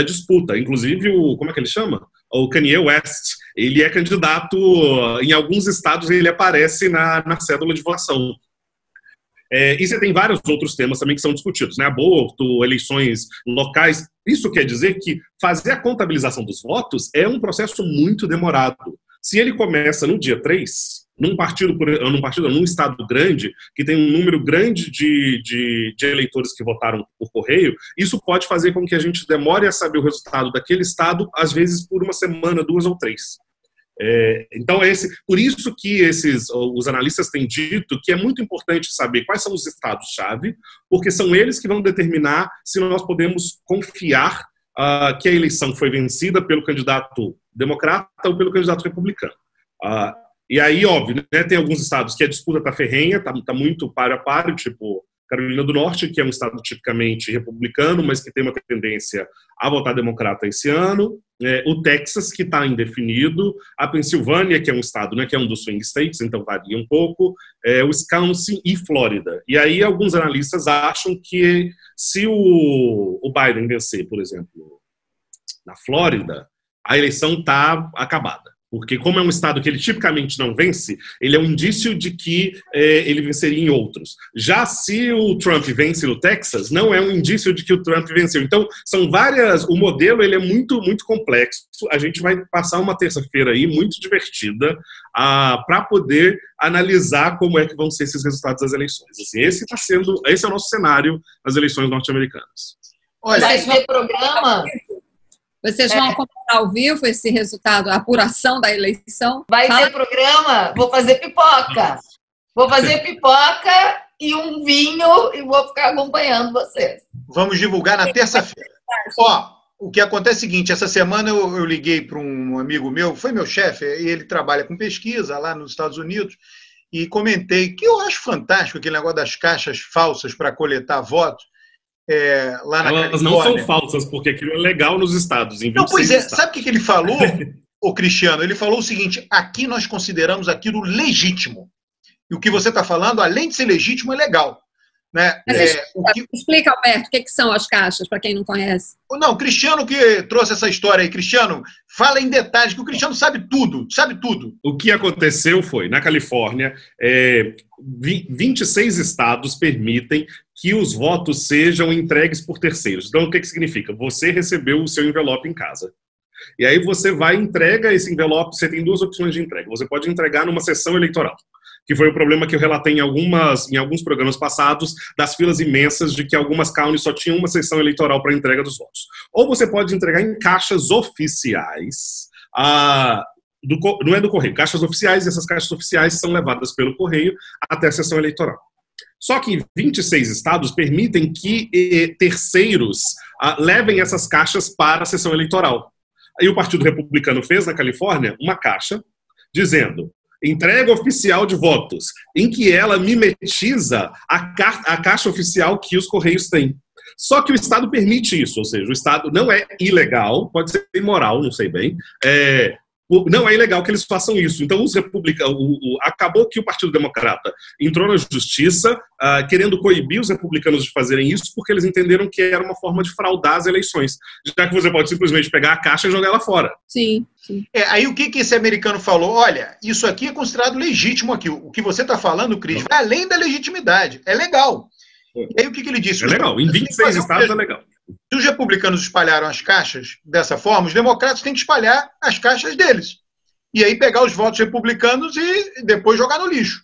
disputa. Inclusive, como é que ele chama? O Kanye West. Ele é candidato, em alguns estados ele aparece na cédula de votação. E você tem vários outros temas também que são discutidos, né? Aborto, eleições locais. Isso quer dizer que fazer a contabilização dos votos é um processo muito demorado. Se ele começa no dia 3, num estado grande, que tem um número grande de eleitores que votaram por correio, isso pode fazer com que a gente demore a saber o resultado daquele estado, às vezes por uma semana, 2 ou 3. Então, por isso que os analistas têm dito que é muito importante saber quais são os estados-chave, porque são eles que vão determinar se nós podemos confiar que a eleição foi vencida pelo candidato democrata ou pelo candidato republicano. E aí, óbvio, né, tem alguns estados que a disputa está ferrenha, está muito páreo a páreo, tipo Carolina do Norte, que é um estado tipicamente republicano, mas que tem uma tendência a votar democrata esse ano. O Texas, que está indefinido. A Pensilvânia, que é um estado, né, que é um dos swing states, então varia um pouco. Wisconsin e Flórida. E aí alguns analistas acham que se o Biden vencer, por exemplo, na Flórida, a eleição está acabada. Porque como é um estado que ele tipicamente não vence, ele é um indício de que ele venceria em outros. Já se o Trump vence no Texas, não é um indício de que o Trump venceu. Então, são várias... O modelo ele é muito, muito complexo. A gente vai passar uma terça-feira aí muito divertida para poder analisar como é que vão ser esses resultados das eleições. Assim, esse é o nosso cenário nas eleições norte-americanas. Olha, vai ter programa... Vocês vão acompanhar ao vivo esse resultado, a apuração da eleição? Vai ter programa, vou fazer pipoca. Vou fazer pipoca e um vinho e vou ficar acompanhando vocês. Vamos divulgar na terça-feira. Ó, o que acontece é o seguinte, essa semana eu liguei para um amigo meu, foi meu chefe, e ele trabalha com pesquisa lá nos Estados Unidos, e comentei que eu acho fantástico aquele negócio das caixas falsas para coletar votos. Lá na Elas não são falsas, porque aquilo é legal nos estados. Em 26 não, pois é, estados. sabe o que ele falou, o Cristiano? Ele falou o seguinte: aqui nós consideramos aquilo legítimo. E o que você está falando, além de ser legítimo, é legal. Né? Explica, Alberto, o que são as caixas, para quem não conhece. Não, o Cristiano que trouxe essa história aí. Cristiano, fala em detalhes, que o Cristiano sabe tudo, sabe tudo. O que aconteceu foi, na Califórnia, 26 estados permitem que os votos sejam entregues por terceiros. Então, o que significa? Você recebeu o seu envelope em casa. E aí você vai e entrega esse envelope, você tem 2 opções de entrega. Você pode entregar numa sessão eleitoral, que foi o problema que eu relatei em alguns programas passados, das filas imensas de que algumas counties só tinham uma sessão eleitoral para entrega dos votos. Ou você pode entregar em caixas oficiais, não é do correio, caixas oficiais, e essas caixas oficiais são levadas pelo correio até a sessão eleitoral. Só que 26 estados permitem que terceiros levem essas caixas para a sessão eleitoral. Aí o Partido Republicano fez, na Califórnia, uma caixa dizendo: entrega oficial de votos, em que ela mimetiza a caixa oficial que os Correios têm. Só que o Estado permite isso, ou seja, o Estado não é ilegal, pode ser imoral, não sei bem, não é ilegal que eles façam isso. Então, os republicanos, acabou que o Partido Democrata entrou na justiça querendo coibir os republicanos de fazerem isso, porque eles entenderam que era uma forma de fraudar as eleições, já que você pode simplesmente pegar a caixa e jogar ela fora. Sim, sim. Aí o que esse americano falou? Olha, isso aqui é considerado legítimo aqui. O que você está falando, Cris, vai além da legitimidade. É legal. E aí o que ele disse? É legal. Em 26 estados é legal. Se os republicanos espalharam as caixas dessa forma, os democratas têm que espalhar as caixas deles. E aí pegar os votos republicanos e depois jogar no lixo.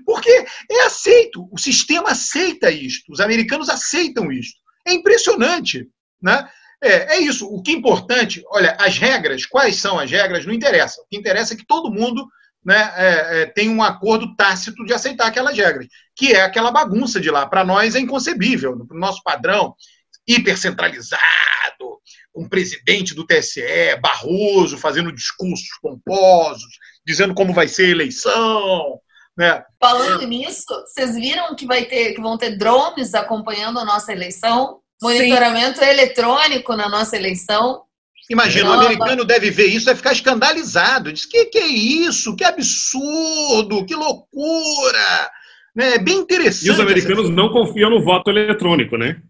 Porque é aceito. O sistema aceita isto. Os americanos aceitam isto. É impressionante. Né? É isso. O que é importante, olha, as regras, quais são as regras, não interessa. O que interessa é que todo mundo, né, tem um acordo tácito de aceitar aquelas regras, que é aquela bagunça de lá. Para nós é inconcebível. No nosso padrão hipercentralizado, com o presidente do TSE, Barroso, fazendo discursos pomposos, dizendo como vai ser a eleição. Né? Falando nisso, vocês viram que vão ter drones acompanhando a nossa eleição? Monitoramento eletrônico na nossa eleição? Imagina, o americano deve ver isso, vai ficar escandalizado. Diz, que é isso? Que absurdo, que loucura. Né? É bem interessante. E os americanos não confiam no voto eletrônico, né?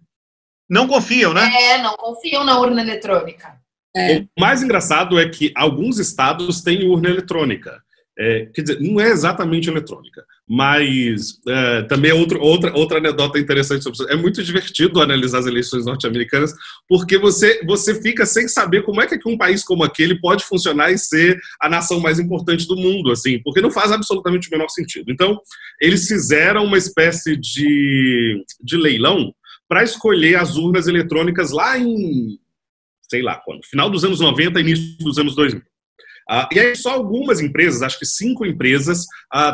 Não confiam, né? Não confiam na urna eletrônica. O mais engraçado é que alguns estados têm urna eletrônica. Quer dizer, não é exatamente eletrônica. Mas também outra anedota interessante sobre isso. É muito divertido analisar as eleições norte-americanas, porque você fica sem saber como é que um país como aquele pode funcionar e ser a nação mais importante do mundo, assim, porque não faz absolutamente o menor sentido. Então, eles fizeram uma espécie de leilão para escolher as urnas eletrônicas lá em, sei lá quando, final dos anos 90 e início dos anos 2000. E aí só algumas empresas, acho que 5 empresas,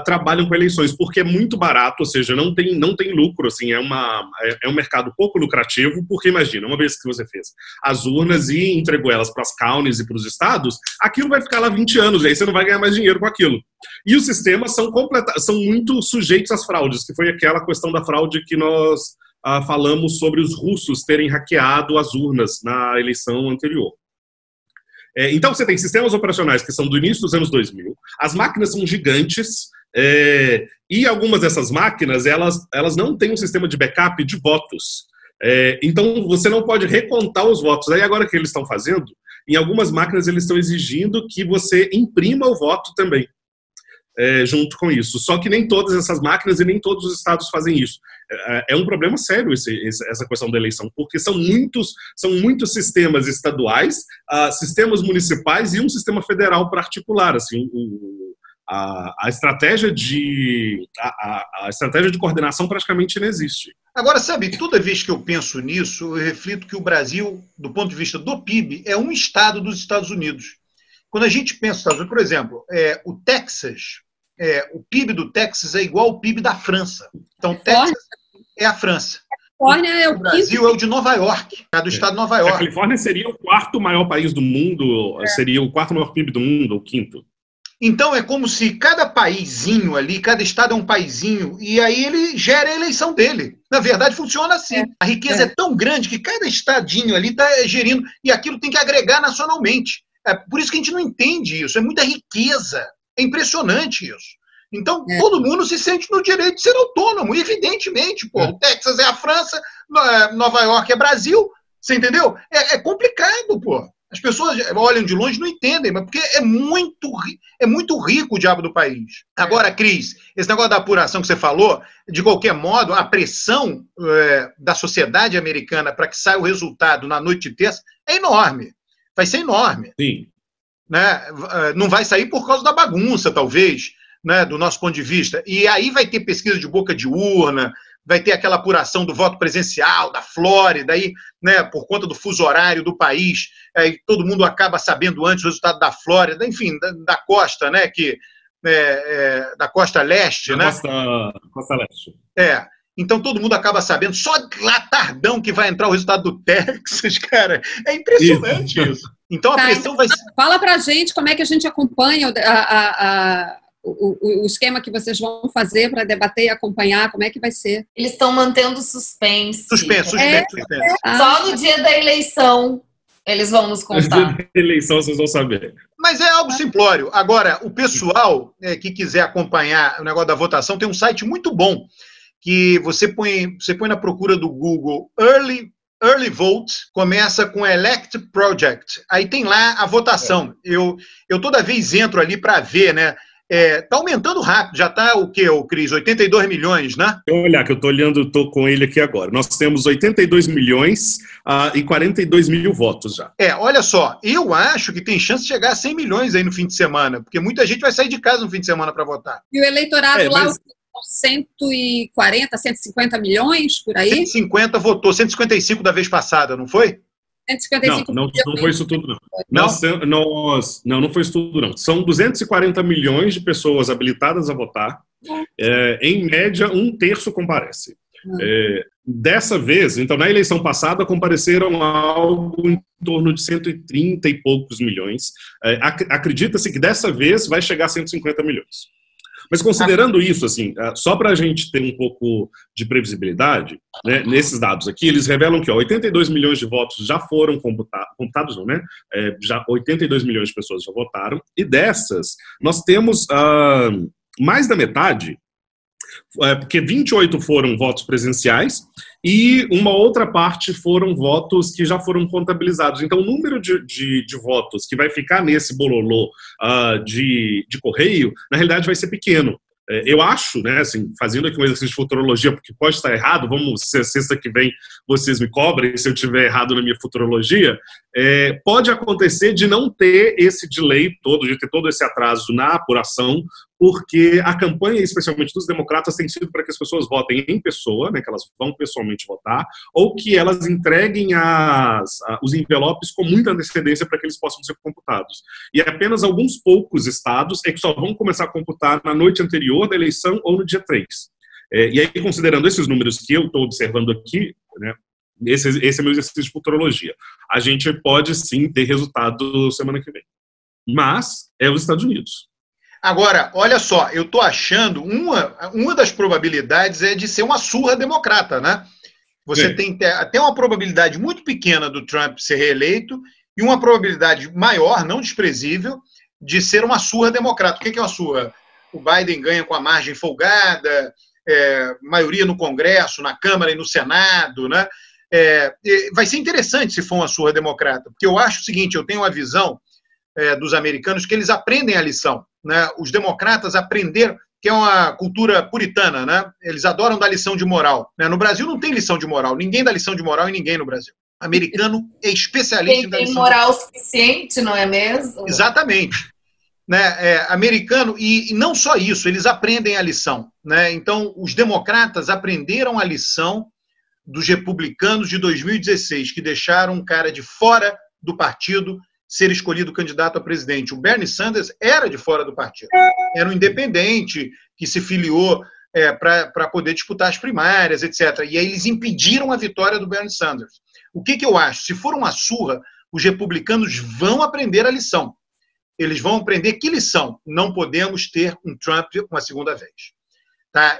trabalham com eleições, porque é muito barato, ou seja, não tem lucro, assim, é um mercado pouco lucrativo, porque imagina, uma vez que você fez as urnas e entregou elas para as counties e para os estados, aquilo vai ficar lá 20 anos, e aí você não vai ganhar mais dinheiro com aquilo. E os sistemas são muito sujeitos às fraudes, que foi aquela questão da fraude que nós falamos sobre os russos terem hackeado as urnas na eleição anterior. Então, você tem sistemas operacionais que são do início dos anos 2000, as máquinas são gigantes, e algumas dessas máquinas, elas não têm um sistema de backup de votos. Então, você não pode recontar os votos. Aí, agora, o que eles estão fazendo, em algumas máquinas, eles estão exigindo que você imprima o voto também, junto com isso. Só que nem todas essas máquinas e nem todos os estados fazem isso. É um problema sério essa questão da eleição, porque são muitos sistemas estaduais, sistemas municipais e um sistema federal particular. Assim, a estratégia de coordenação praticamente não existe. Agora, sabe, toda vez que eu penso nisso, eu reflito que o Brasil, do ponto de vista do PIB, é um estado dos Estados Unidos. Quando a gente pensa nos Estados Unidos, por exemplo, o Texas, o PIB do Texas é igual ao PIB da França. Então, Texas é a França. O Brasil é o de Nova York, do estado de Nova York. A Califórnia seria o 4º maior país do mundo, seria o 4º maior PIB do mundo, ou 5º. Então, é como se cada paizinho ali, cada estado é um paizinho, e aí ele gera a eleição dele. Na verdade, funciona assim. A riqueza é tão grande que cada estadinho ali está gerindo, e aquilo tem que agregar nacionalmente. É por isso que a gente não entende isso. É muita riqueza. É impressionante isso. Então, todo mundo se sente no direito de ser autônomo. Evidentemente, pô. O Texas é a França, Nova York é Brasil. Você entendeu? É complicado, pô. As pessoas olham de longe e não entendem, mas porque é muito rico o diabo do país. Agora, Cris, esse negócio da apuração que você falou, de qualquer modo, a pressão da sociedade americana para que saia o resultado na noite de terça é enorme. Vai ser enorme. Sim. Né? Não vai sair por causa da bagunça, talvez, né, do nosso ponto de vista. E aí vai ter pesquisa de boca de urna, vai ter aquela apuração do voto presencial da Flórida, aí, né, por conta do fuso horário do país, todo mundo acaba sabendo antes o resultado da Flórida, enfim, da costa, né, da costa leste, né? Costa leste. Então todo mundo acaba sabendo, só lá tardão que vai entrar o resultado do Texas, cara. É impressionante isso. Então a pressão vai ser... Fala pra gente como é que a gente acompanha o esquema que vocês vão fazer para debater e acompanhar, como é que vai ser? Eles estão mantendo suspense. Suspense. Só no dia da eleição eles vão nos contar. No dia da eleição vocês vão saber. Mas é algo simplório. Agora, o pessoal que quiser acompanhar o negócio da votação, tem um site muito bom, que você põe na procura do Google Early Vote, começa com Elect Project. Aí tem lá a votação. Eu toda vez entro ali para ver, né? Tá aumentando rápido, já tá o quê, Cris? 82 milhões, né? Olha, que eu tô olhando, tô com ele aqui agora. Nós temos 82 milhões e 42 mil votos já. Olha só, eu acho que tem chance de chegar a 100 milhões aí no fim de semana, porque muita gente vai sair de casa no fim de semana para votar. E o eleitorado lá... 140, 150 milhões, por aí? 150 votou, 155 da vez passada, não foi? 155 não foi isso tudo, não. Não foi isso tudo, não. São 240 milhões de pessoas habilitadas a votar. Em média, 1/3 comparece. Dessa vez, então, na eleição passada, compareceram algo em torno de 130 e poucos milhões. Acredita-se que dessa vez vai chegar a 150 milhões. Mas considerando isso, assim, só para a gente ter um pouco de previsibilidade, né, nesses dados aqui, eles revelam que 82 milhões de votos já foram computados, não, né? Já 82 milhões de pessoas já votaram, e dessas, nós temos mais da metade, porque 28 foram votos presenciais e uma outra parte foram votos que já foram contabilizados. Então, o número de votos que vai ficar nesse bololô de correio, na realidade, vai ser pequeno. Eu acho, né, assim, fazendo aqui um exercício de futurologia, porque pode estar errado, vamos, sexta que vem vocês me cobrem se eu estiver errado na minha futurologia, pode acontecer de não ter esse delay todo, de ter todo esse atraso na apuração, porque a campanha, especialmente dos democratas, tem sido para que as pessoas votem em pessoa, né, que elas vão pessoalmente votar, ou que elas entreguem os envelopes com muita antecedência para que eles possam ser computados. E apenas alguns poucos estados é que só vão começar a computar na noite anterior da eleição ou no dia 3. E aí, considerando esses números que eu estou observando aqui, né, esse é meu exercício de futurologia, a gente pode sim ter resultado semana que vem. Mas é os Estados Unidos. Agora, olha só, eu estou achando, uma das probabilidades é de ser uma surra democrata, né? Você tem até uma probabilidade muito pequena do Trump ser reeleito e uma probabilidade maior, não desprezível, de ser uma surra democrata. O que é uma surra? O Biden ganha com a margem folgada, maioria no Congresso, na Câmara e no Senado, né? Vai ser interessante se for uma surra democrata, porque eu acho o seguinte, eu tenho uma visão dos americanos que eles aprendem a lição, né? Os democratas aprenderam, que é uma cultura puritana, né? Eles adoram dar lição de moral, né? No Brasil não tem lição de moral, ninguém dá lição de moral em ninguém no Brasil. O americano é especialista em dar lição de moral. Tem moral suficiente, não é mesmo? Exatamente. Né, americano, e não só isso, eles aprendem a lição, né? Então, os democratas aprenderam a lição dos republicanos de 2016, que deixaram um cara de fora do partido ser escolhido candidato a presidente. O Bernie Sanders era de fora do partido, era um independente que se filiou para poder disputar as primárias, etc. E aí eles impediram a vitória do Bernie Sanders. O que eu acho? Se for uma surra, os republicanos vão aprender a lição. Eles vão aprender que lição? Não podemos ter um Trump uma segunda vez. Tá?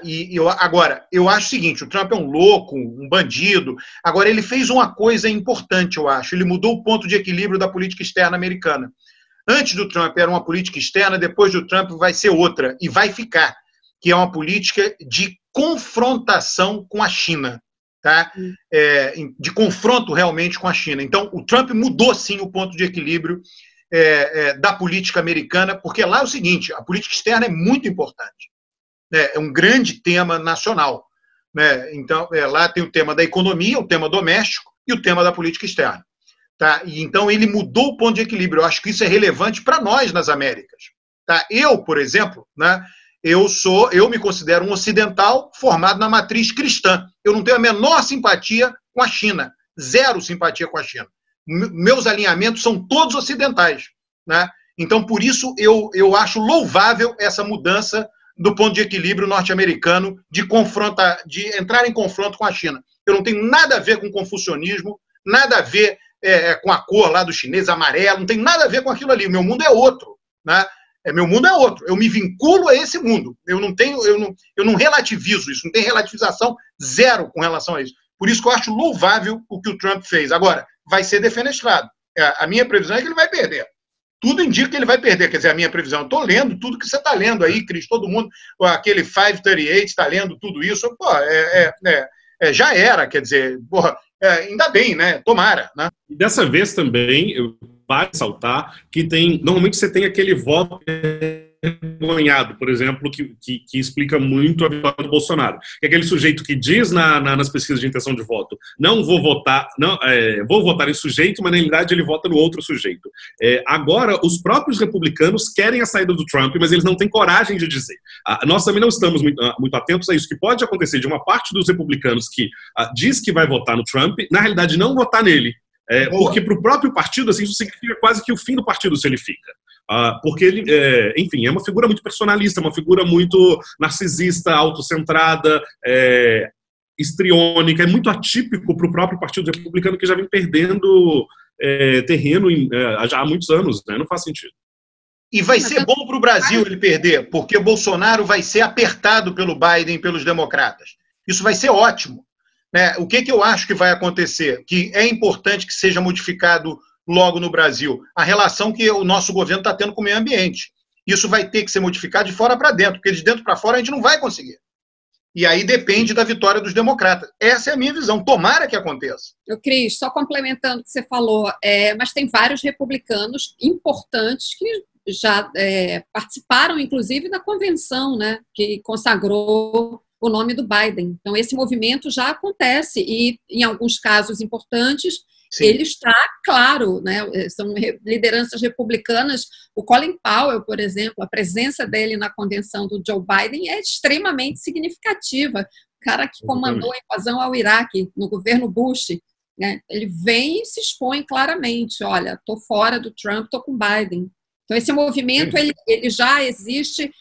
Agora, eu acho o seguinte, o Trump é um louco, um bandido. Agora, ele fez uma coisa importante, eu acho. Ele mudou o ponto de equilíbrio da política externa americana. Antes do Trump era uma política externa, depois do Trump vai ser outra, e vai ficar, que é uma política de confrontação com a China. Tá? De confronto realmente com a China. Então, o Trump mudou, sim, o ponto de equilíbrio da política americana, porque lá é o seguinte, a política externa é muito importante, né? É um grande tema nacional, né? Então, lá tem o tema da economia, o tema doméstico e o tema da política externa. Tá? E, então, ele mudou o ponto de equilíbrio. Eu acho que isso é relevante para nós nas Américas. Tá? Eu, por exemplo, né, eu me considero um ocidental formado na matriz cristã. Eu não tenho a menor simpatia com a China, zero simpatia com a China. Meus alinhamentos são todos ocidentais, né? Então, por isso, eu acho louvável essa mudança do ponto de equilíbrio norte-americano de entrar em confronto com a China. Eu não tenho nada a ver com confucionismo, nada a ver com a cor lá do chinês, amarelo, não tem nada a ver com aquilo ali. O meu mundo é outro, né? Meu mundo é outro. Eu me vinculo a esse mundo. Eu não relativizo isso, não tem relativização zero com relação a isso. Por isso que eu acho louvável o que o Trump fez. Agora, vai ser defenestrado. A minha previsão é que ele vai perder. Tudo indica que ele vai perder. Quer dizer, a minha previsão. Eu estou lendo tudo que você está lendo aí, Cris. Todo mundo, aquele 538 está lendo tudo isso. Pô, já era, quer dizer, porra, ainda bem, né? Tomara, né? E dessa vez também, eu vale ressaltar que normalmente você tem aquele voto envergonhado, por exemplo, que explica muito a vitória do Bolsonaro. Que é aquele sujeito que diz nas pesquisas de intenção de voto, não vou votar, vou votar em sujeito, mas na realidade ele vota no outro sujeito. Agora, os próprios republicanos querem a saída do Trump, mas eles não têm coragem de dizer. Nós também não estamos muito atentos a isso, que pode acontecer de uma parte dos republicanos que diz que vai votar no Trump, na realidade não votar nele. Porque para o próprio partido, assim, isso significa quase que o fim do partido se ele fica. Porque ele, enfim, é uma figura muito personalista, uma figura muito narcisista, autocentrada, histriônica, é muito atípico para o próprio Partido Republicano, que já vem perdendo terreno já há muitos anos, né? Não faz sentido. E vai ser bom para o Brasil ele perder, porque o Bolsonaro vai ser apertado pelo Biden e pelos democratas. Isso vai ser ótimo. Né? O que eu acho que vai acontecer? Que é importante que seja modificado logo no Brasil. A relação que o nosso governo está tendo com o meio ambiente. Isso vai ter que ser modificado de fora para dentro, porque de dentro para fora a gente não vai conseguir. E aí depende da vitória dos democratas. Essa é a minha visão. Tomara que aconteça. Cris, só complementando o que você falou, mas tem vários republicanos importantes que já participaram, inclusive, da convenção, né, que consagrou o nome do Biden. Então, esse movimento já acontece e, em alguns casos importantes, sim, ele está claro, né, são lideranças republicanas. O Colin Powell, por exemplo, a presença dele na convenção do Joe Biden é extremamente significativa. O cara que comandou a invasão ao Iraque no governo Bush, né, ele vem e se expõe claramente, olha, estou fora do Trump, estou com Biden. Então, esse movimento ele já existe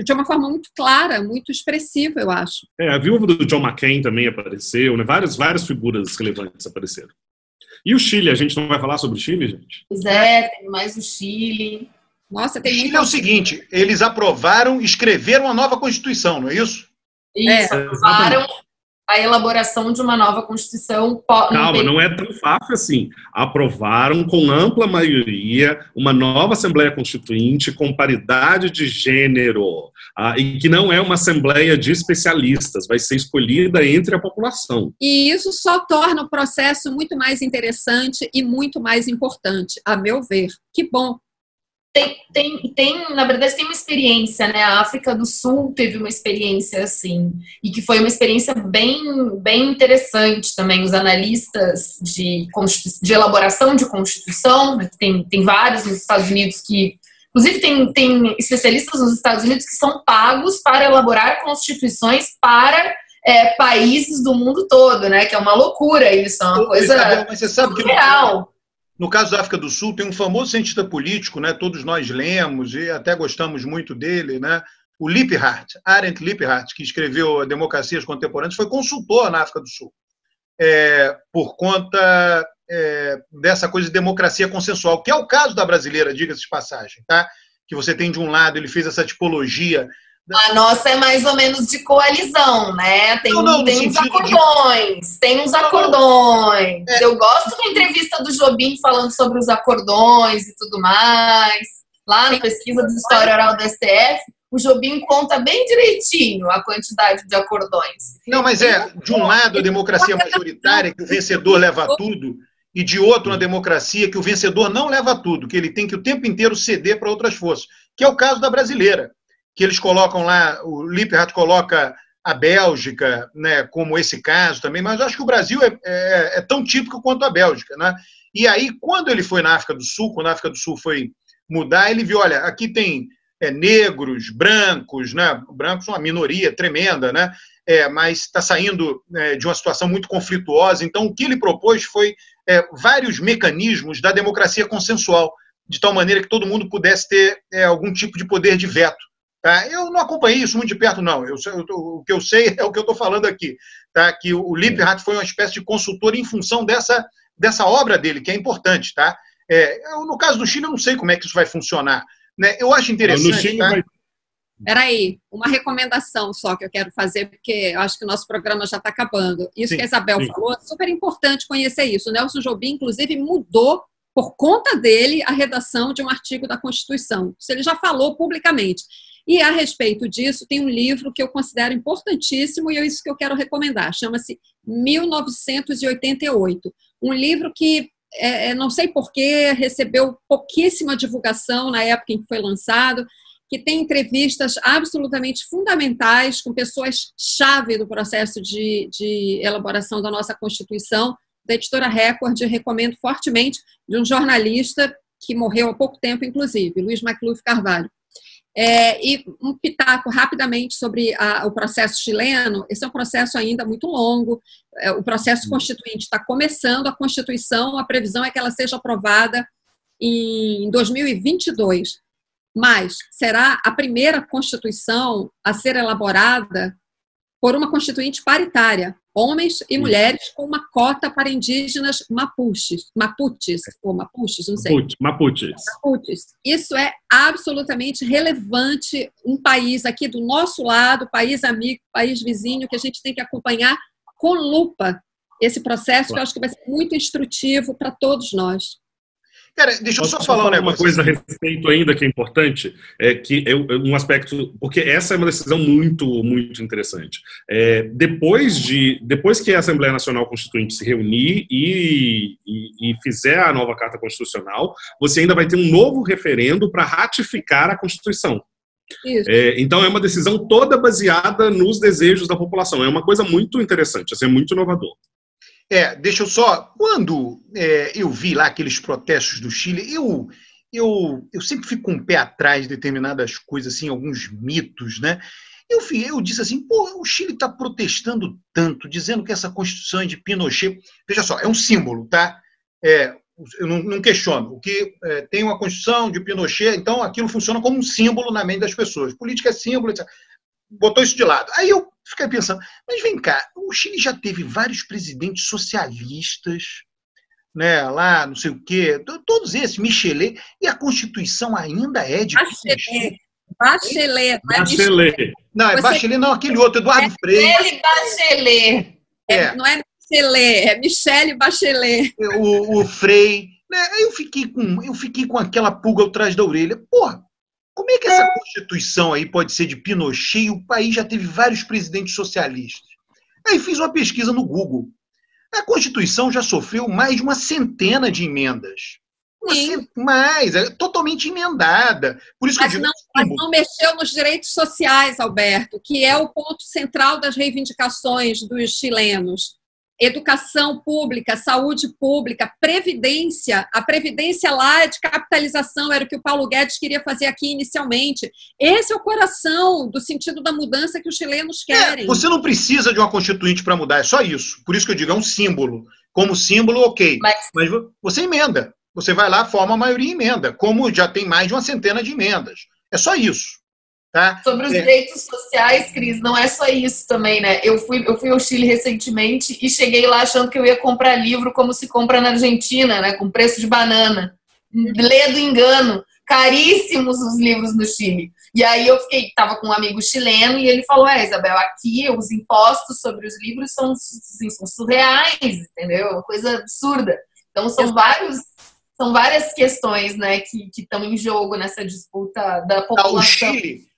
de uma forma muito clara, muito expressiva, eu acho. A viúva do John McCain também apareceu, né? Várias figuras relevantes apareceram. E o Chile, a gente não vai falar sobre o Chile, gente? Pois é, tem mais o Chile. Nossa, tem Chile é o seguinte, eles aprovaram, escreveram a nova Constituição, não é isso? Isso, aprovaram a elaboração de uma nova Constituição. Calma, não é tão fácil assim. Aprovaram com ampla maioria uma nova Assembleia Constituinte com paridade de gênero, e que não é uma Assembleia de especialistas, vai ser escolhida entre a população. E isso só torna o processo muito mais interessante e muito mais importante, a meu ver. Que bom. Na verdade, tem uma experiência, né? A África do Sul teve uma experiência assim, e que foi uma experiência bem interessante também. Os analistas de elaboração de Constituição, tem vários nos Estados Unidos que, inclusive, tem especialistas nos Estados Unidos que são pagos para elaborar constituições para países do mundo todo, né? Que é uma loucura isso, é uma coisa Isabel, mas você sabe que real. No caso da África do Sul, tem um famoso cientista político, né, todos nós lemos e até gostamos muito dele, né, o Liphart, Arendt Liphart, que escreveu Democracias Contemporâneas, foi consultor na África do Sul, por conta dessa coisa de democracia consensual, que é o caso da brasileira, diga-se de passagem, tá? Que você tem de um lado, ele fez essa tipologia. A nossa é mais ou menos de coalizão, né? Tem uns acordões, Eu gosto da entrevista do Jobim falando sobre os acordões e tudo mais. Lá na pesquisa do História Oral do STF, o Jobim conta bem direitinho a quantidade de acordões. Não, mas de um lado a democracia majoritária, que o vencedor leva tudo, e de outro uma democracia que o vencedor não leva tudo, que ele tem que o tempo inteiro ceder para outras forças, que é o caso da brasileira. Que eles colocam lá, o Liphart coloca a Bélgica, né, como esse caso também, mas eu acho que o Brasil é tão típico quanto a Bélgica, né? E aí, quando ele foi na África do Sul, quando a África do Sul foi mudar, ele viu, olha, aqui tem negros, brancos, né? Brancos são uma minoria tremenda, né? Mas está saindo de uma situação muito conflituosa. Então, o que ele propôs foi vários mecanismos da democracia consensual, de tal maneira que todo mundo pudesse ter algum tipo de poder de veto. Tá? Eu não acompanhei isso muito de perto, não. O que eu sei é o que eu estou falando aqui. Tá? Que o Liphart foi uma espécie de consultor em função dessa obra dele, que é importante. Tá? No caso do Chile, eu não sei como é que isso vai funcionar. Né? Eu acho interessante... Peraí, uma recomendação só que eu quero fazer, porque eu acho que o nosso programa já está acabando. Isso que a Isabel falou, é super importante conhecer isso. O Nelson Jobim, inclusive, mudou, por conta dele, a redação de um artigo da Constituição. Isso ele já falou publicamente. E, a respeito disso, tem um livro que eu considero importantíssimo e é isso que eu quero recomendar. Chama-se 1988. Um livro que, não sei porquê, recebeu pouquíssima divulgação na época em que foi lançado, que tem entrevistas absolutamente fundamentais com pessoas-chave do processo de elaboração da nossa Constituição, da editora Record, recomendo fortemente, de um jornalista que morreu há pouco tempo, inclusive, Luiz McLuff Carvalho. E um pitaco rapidamente sobre o processo chileno. Esse é um processo ainda muito longo, o processo constituinte está começando, a Constituição, a previsão é que ela seja aprovada em 2022, mas será a primeira Constituição a ser elaborada por uma constituinte paritária, homens e mulheres, com uma cota para indígenas mapuches, não sei. Mapuches. Isso é absolutamente relevante, um país aqui do nosso lado, país amigo, país vizinho, que a gente tem que acompanhar com lupa esse processo, que eu acho que vai ser muito instrutivo para todos nós. Cara, deixa eu só falar um negócio. Uma coisa a respeito ainda que é importante, um aspecto, porque essa é uma decisão muito, muito interessante. Depois que a Assembleia Nacional Constituinte se reunir e fizer a nova Carta Constitucional, você ainda vai ter um novo referendo para ratificar a Constituição. Então é uma decisão toda baseada nos desejos da população. É uma coisa muito interessante, assim, é muito inovador. Deixa eu só... Quando eu vi lá aqueles protestos do Chile, eu sempre fico com o pé atrás de determinadas coisas, assim, alguns mitos, né? Eu disse assim, pô, o Chile está protestando tanto, dizendo que essa Constituição é de Pinochet. Veja só, é um símbolo, tá? Eu não questiono. O que tem uma Constituição de Pinochet, então aquilo funciona como um símbolo na mente das pessoas. Política é símbolo, etc. Botou isso de lado. Aí eu fiquei pensando, mas vem cá, o Chile já teve vários presidentes socialistas, né, lá, não sei o quê, todos esses, Michelet, e a Constituição ainda é de Bachelet. Não, é Bachelet, não, aquele outro, Eduardo Frei. Bachelet. Não é Bachelet, é Michele Bachelet. O Frei. Né, aí eu fiquei com aquela pulga atrás da orelha. Porra, como é que essa Constituição aí pode ser de Pinochet e o país já teve vários presidentes socialistas? Aí fiz uma pesquisa no Google. A Constituição já sofreu mais de uma centena de emendas. Mais, é totalmente emendada. Por isso mas não mexeu nos direitos sociais, Alberto, que é o ponto central das reivindicações dos chilenos. Educação pública, saúde pública, previdência. A previdência lá é de capitalização, era o que o Paulo Guedes queria fazer aqui inicialmente. Esse é o coração do sentido da mudança que os chilenos querem. Você não precisa de uma constituinte para mudar, é só isso. Por isso que eu digo, é um símbolo. Como símbolo, ok. Mas você emenda. Você vai lá, forma a maioria e emenda. Como já tem mais de uma centena de emendas. É só isso. Tá? Sobre os direitos sociais, Cris, não é só isso também, né? Eu fui ao Chile recentemente e cheguei lá achando que eu ia comprar livro como se compra na Argentina, né? Com preço de banana. Lê do engano. Caríssimos os livros no Chile. E aí eu tava com um amigo chileno e ele falou, Isabel, aqui os impostos sobre os livros são surreais, entendeu? Uma coisa absurda. Então são várias questões, né, que estão em jogo nessa disputa da população.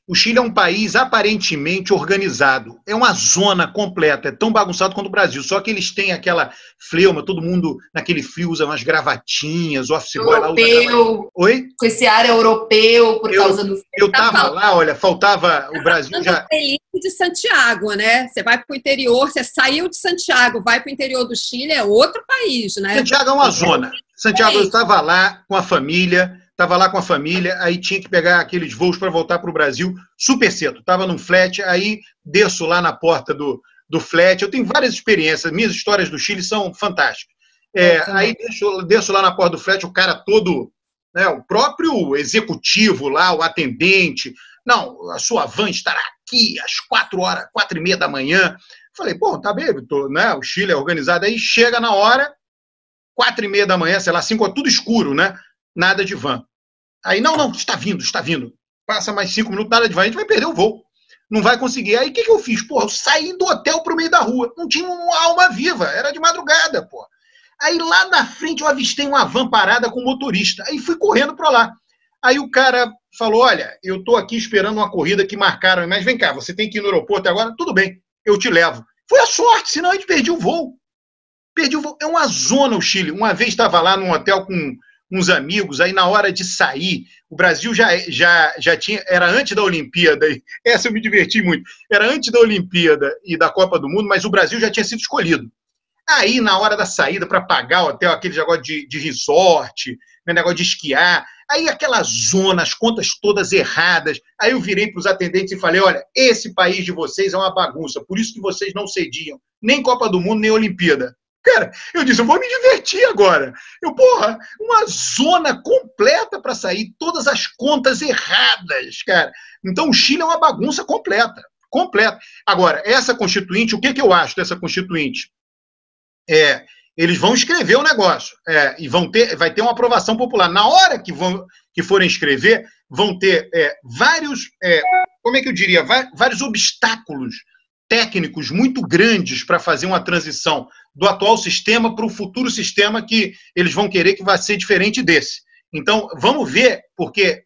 O Chile é um país aparentemente organizado. É uma zona completa. É tão bagunçado quanto o Brasil. Só que eles têm aquela fleuma, todo mundo naquele frio usa umas gravatinhas, o office boy lá usa... Oi? Com esse ar europeu, por causa do frio. Eu tava lá, olha, faltava o Brasil já... de Santiago, né? Você vai para o interior, você saiu de Santiago, vai para o interior do Chile, é outro país, né? Santiago é uma zona. Santiago, eu estava lá com a família, aí tinha que pegar aqueles voos para voltar para o Brasil super cedo. Estava num flat, aí desço lá na porta do flat. Eu tenho várias experiências, minhas histórias do Chile são fantásticas. Aí desço lá na porta do flat, o cara todo, né, o próprio executivo lá, o atendente, não, a sua van estará aqui às 4h30 da manhã. Falei, pô, tá bem, né, o Chile é organizado. Aí chega na hora, 4h30 da manhã, sei lá, 5 horas, tudo escuro, né? Nada de van. Aí, não, está vindo. Passa mais 5 minutos, nada de van, a gente vai perder o voo. Não vai conseguir. Aí, o que eu fiz? Pô, eu saí do hotel pro meio da rua. Não tinha uma alma viva, era de madrugada, pô. Aí, lá na frente, eu avistei uma van parada com motorista. Aí, fui correndo pra lá. Aí, o cara falou, olha, eu tô aqui esperando uma corrida que marcaram, mas vem cá, você tem que ir no aeroporto agora? Tudo bem, eu te levo. Foi a sorte, senão a gente perdia o voo. É uma zona o Chile. Uma vez estava lá num hotel com uns amigos, aí na hora de sair, o Brasil já tinha, era antes da Olimpíada, essa eu me diverti muito, era antes da Olimpíada e da Copa do Mundo, mas o Brasil já tinha sido escolhido. Aí, na hora da saída, para pagar o hotel, aquele negócio de resort, negócio de esquiar, aí aquela zona, as contas todas erradas, aí eu virei para os atendentes e falei, olha, esse país de vocês é uma bagunça, por isso que vocês não cediam, nem Copa do Mundo, nem Olimpíada. Cara, eu disse, eu vou me divertir agora. Uma zona completa para sair, todas as contas erradas, cara. Então, o Chile é uma bagunça completa. Agora, essa constituinte, o que eu acho dessa constituinte? Eles vão escrever o negócio e vai ter uma aprovação popular. Na hora que forem escrever, vão ter vários, como é que eu diria, vários obstáculos técnicos muito grandes para fazer uma transição do atual sistema para o futuro sistema que eles vão querer que vai ser diferente desse. Então, vamos ver, porque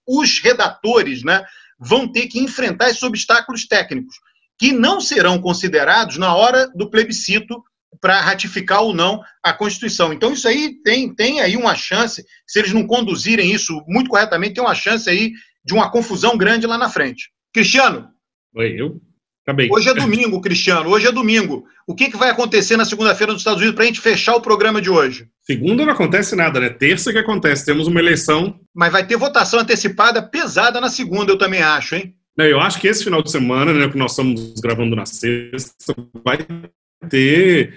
os redatores, né, vão ter que enfrentar esses obstáculos técnicos, que não serão considerados na hora do plebiscito para ratificar ou não a Constituição. Então, isso aí tem aí uma chance, se eles não conduzirem isso muito corretamente, tem uma chance aí de uma confusão grande lá na frente. Cristiano? Oi, eu acabei. Hoje é domingo, Cristiano, hoje é domingo. O que vai acontecer na segunda-feira nos Estados Unidos para a gente fechar o programa de hoje? Segunda não acontece nada, né? Terça que acontece, temos uma eleição. Mas vai ter votação antecipada pesada na segunda, eu também acho, hein? Eu acho que esse final de semana, né, que nós estamos gravando na sexta, vai ter,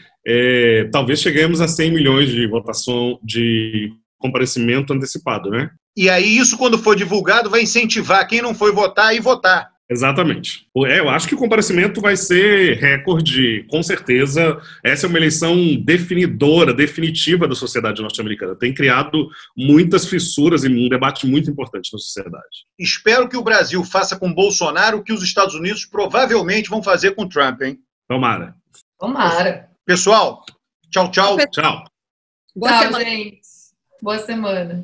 talvez cheguemos a 100 milhões de votação, de comparecimento antecipado, né? E aí isso, quando for divulgado, vai incentivar quem não foi votar a ir votar. Exatamente. Eu acho que o comparecimento vai ser recorde, com certeza. Essa é uma eleição definidora, definitiva da sociedade norte-americana. Tem criado muitas fissuras e um debate muito importante na sociedade. Espero que o Brasil faça com Bolsonaro o que os Estados Unidos provavelmente vão fazer com Trump, hein? Tomara. Tomara. Pessoal, tchau, tchau. Tchau. Boa semana. Gente. Boa semana.